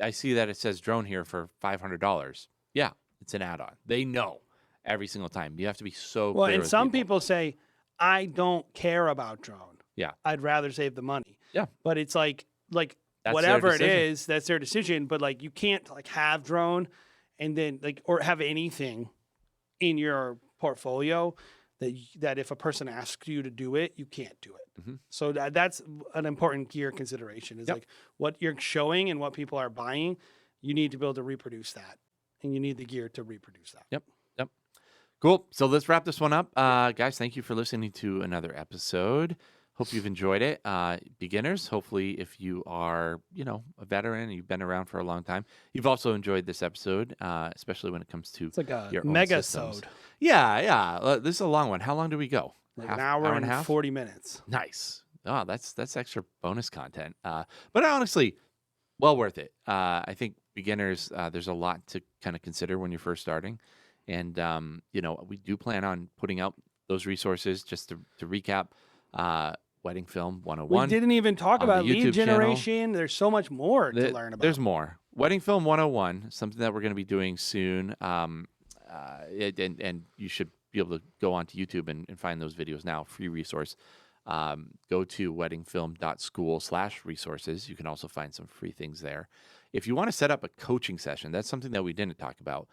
I see that it says drone here for $500. Yeah, it's an add-on. They know every single time. You have to be so well. clear And with some people say, I don't care about drone. Yeah. I'd rather save the money. Yeah. But it's like That's whatever their it decision. is, that's their decision. But you can't have drone and then or have anything in your portfolio that if a person asks you to do it, you can't do it. Mhm. So that's an important gear consideration is Yep. what you're showing and what people are buying. You need to be able to reproduce that, and you need the gear to reproduce that. Yep. Cool. So let's wrap this one up. Guys, thank you for listening to another episode. Hope you've enjoyed it. Beginners, hopefully if you are, a veteran and you've been around for a long time, you've also enjoyed this episode, especially when it comes to It's like a your own mega-sode. systems. Yeah. This is a long one. How long do we go? Like an hour and a and half? 40 minutes. Nice. Oh, that's extra bonus content. But honestly, well worth it. I think beginners, there's a lot to kind of consider when you're first starting. And, we do plan on putting out those resources just to recap. Wedding Film 101. We didn't even talk on the about lead YouTube channel. generation. There's so much more to learn about. There's more. Wedding Film 101, something that we're going to be doing soon. And you should be able to go onto YouTube and find those videos now, free resource. Go to weddingfilm.school/resources. You can also find some free things there. If you want to set up a coaching session, that's something that we didn't talk about.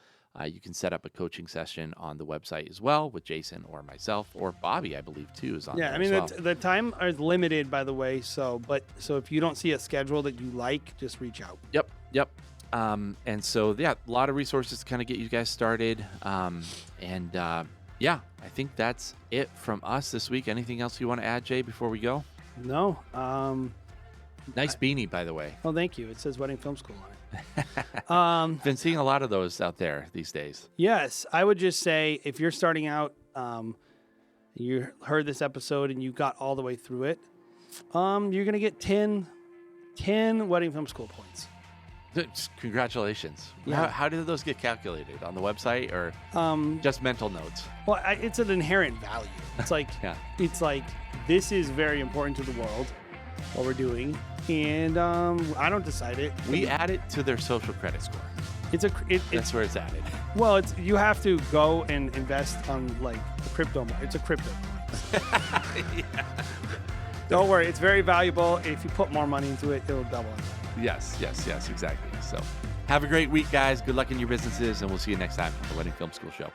You can set up a coaching session on the website as well with Jason or myself or Bobby, I believe, too, is on there. Yeah, I mean, as well. the time is limited, by the way. So if you don't see a schedule that you like, just reach out. Yep. And so, a lot of resources to kind of get you guys started. I think that's it from us this week. Anything else you want to add, Jay, before we go? No. Nice beanie, by the way. Oh, thank you. It says Wedding Film School on it. Been seeing a lot of those out there these days. Yes, I would just say if you're starting out, you heard this episode and you got all the way through it, you're going to get 10 Wedding Film School points. Congratulations. Yeah. How did those get calculated? On the website or just mental notes? Well, it's an inherent value. It's like, Yeah. It's like, this is very important to the world, what we're doing. And I don't decide it. We add it to their social credit score. It's where it's added. well, you have to go and invest on the crypto. It's a crypto. Yeah. Don't worry, it's very valuable. If you put more money into it, it'll double. Yes, exactly. So have a great week, guys. Good luck in your businesses, and we'll see you next time on the Wedding Film School Show.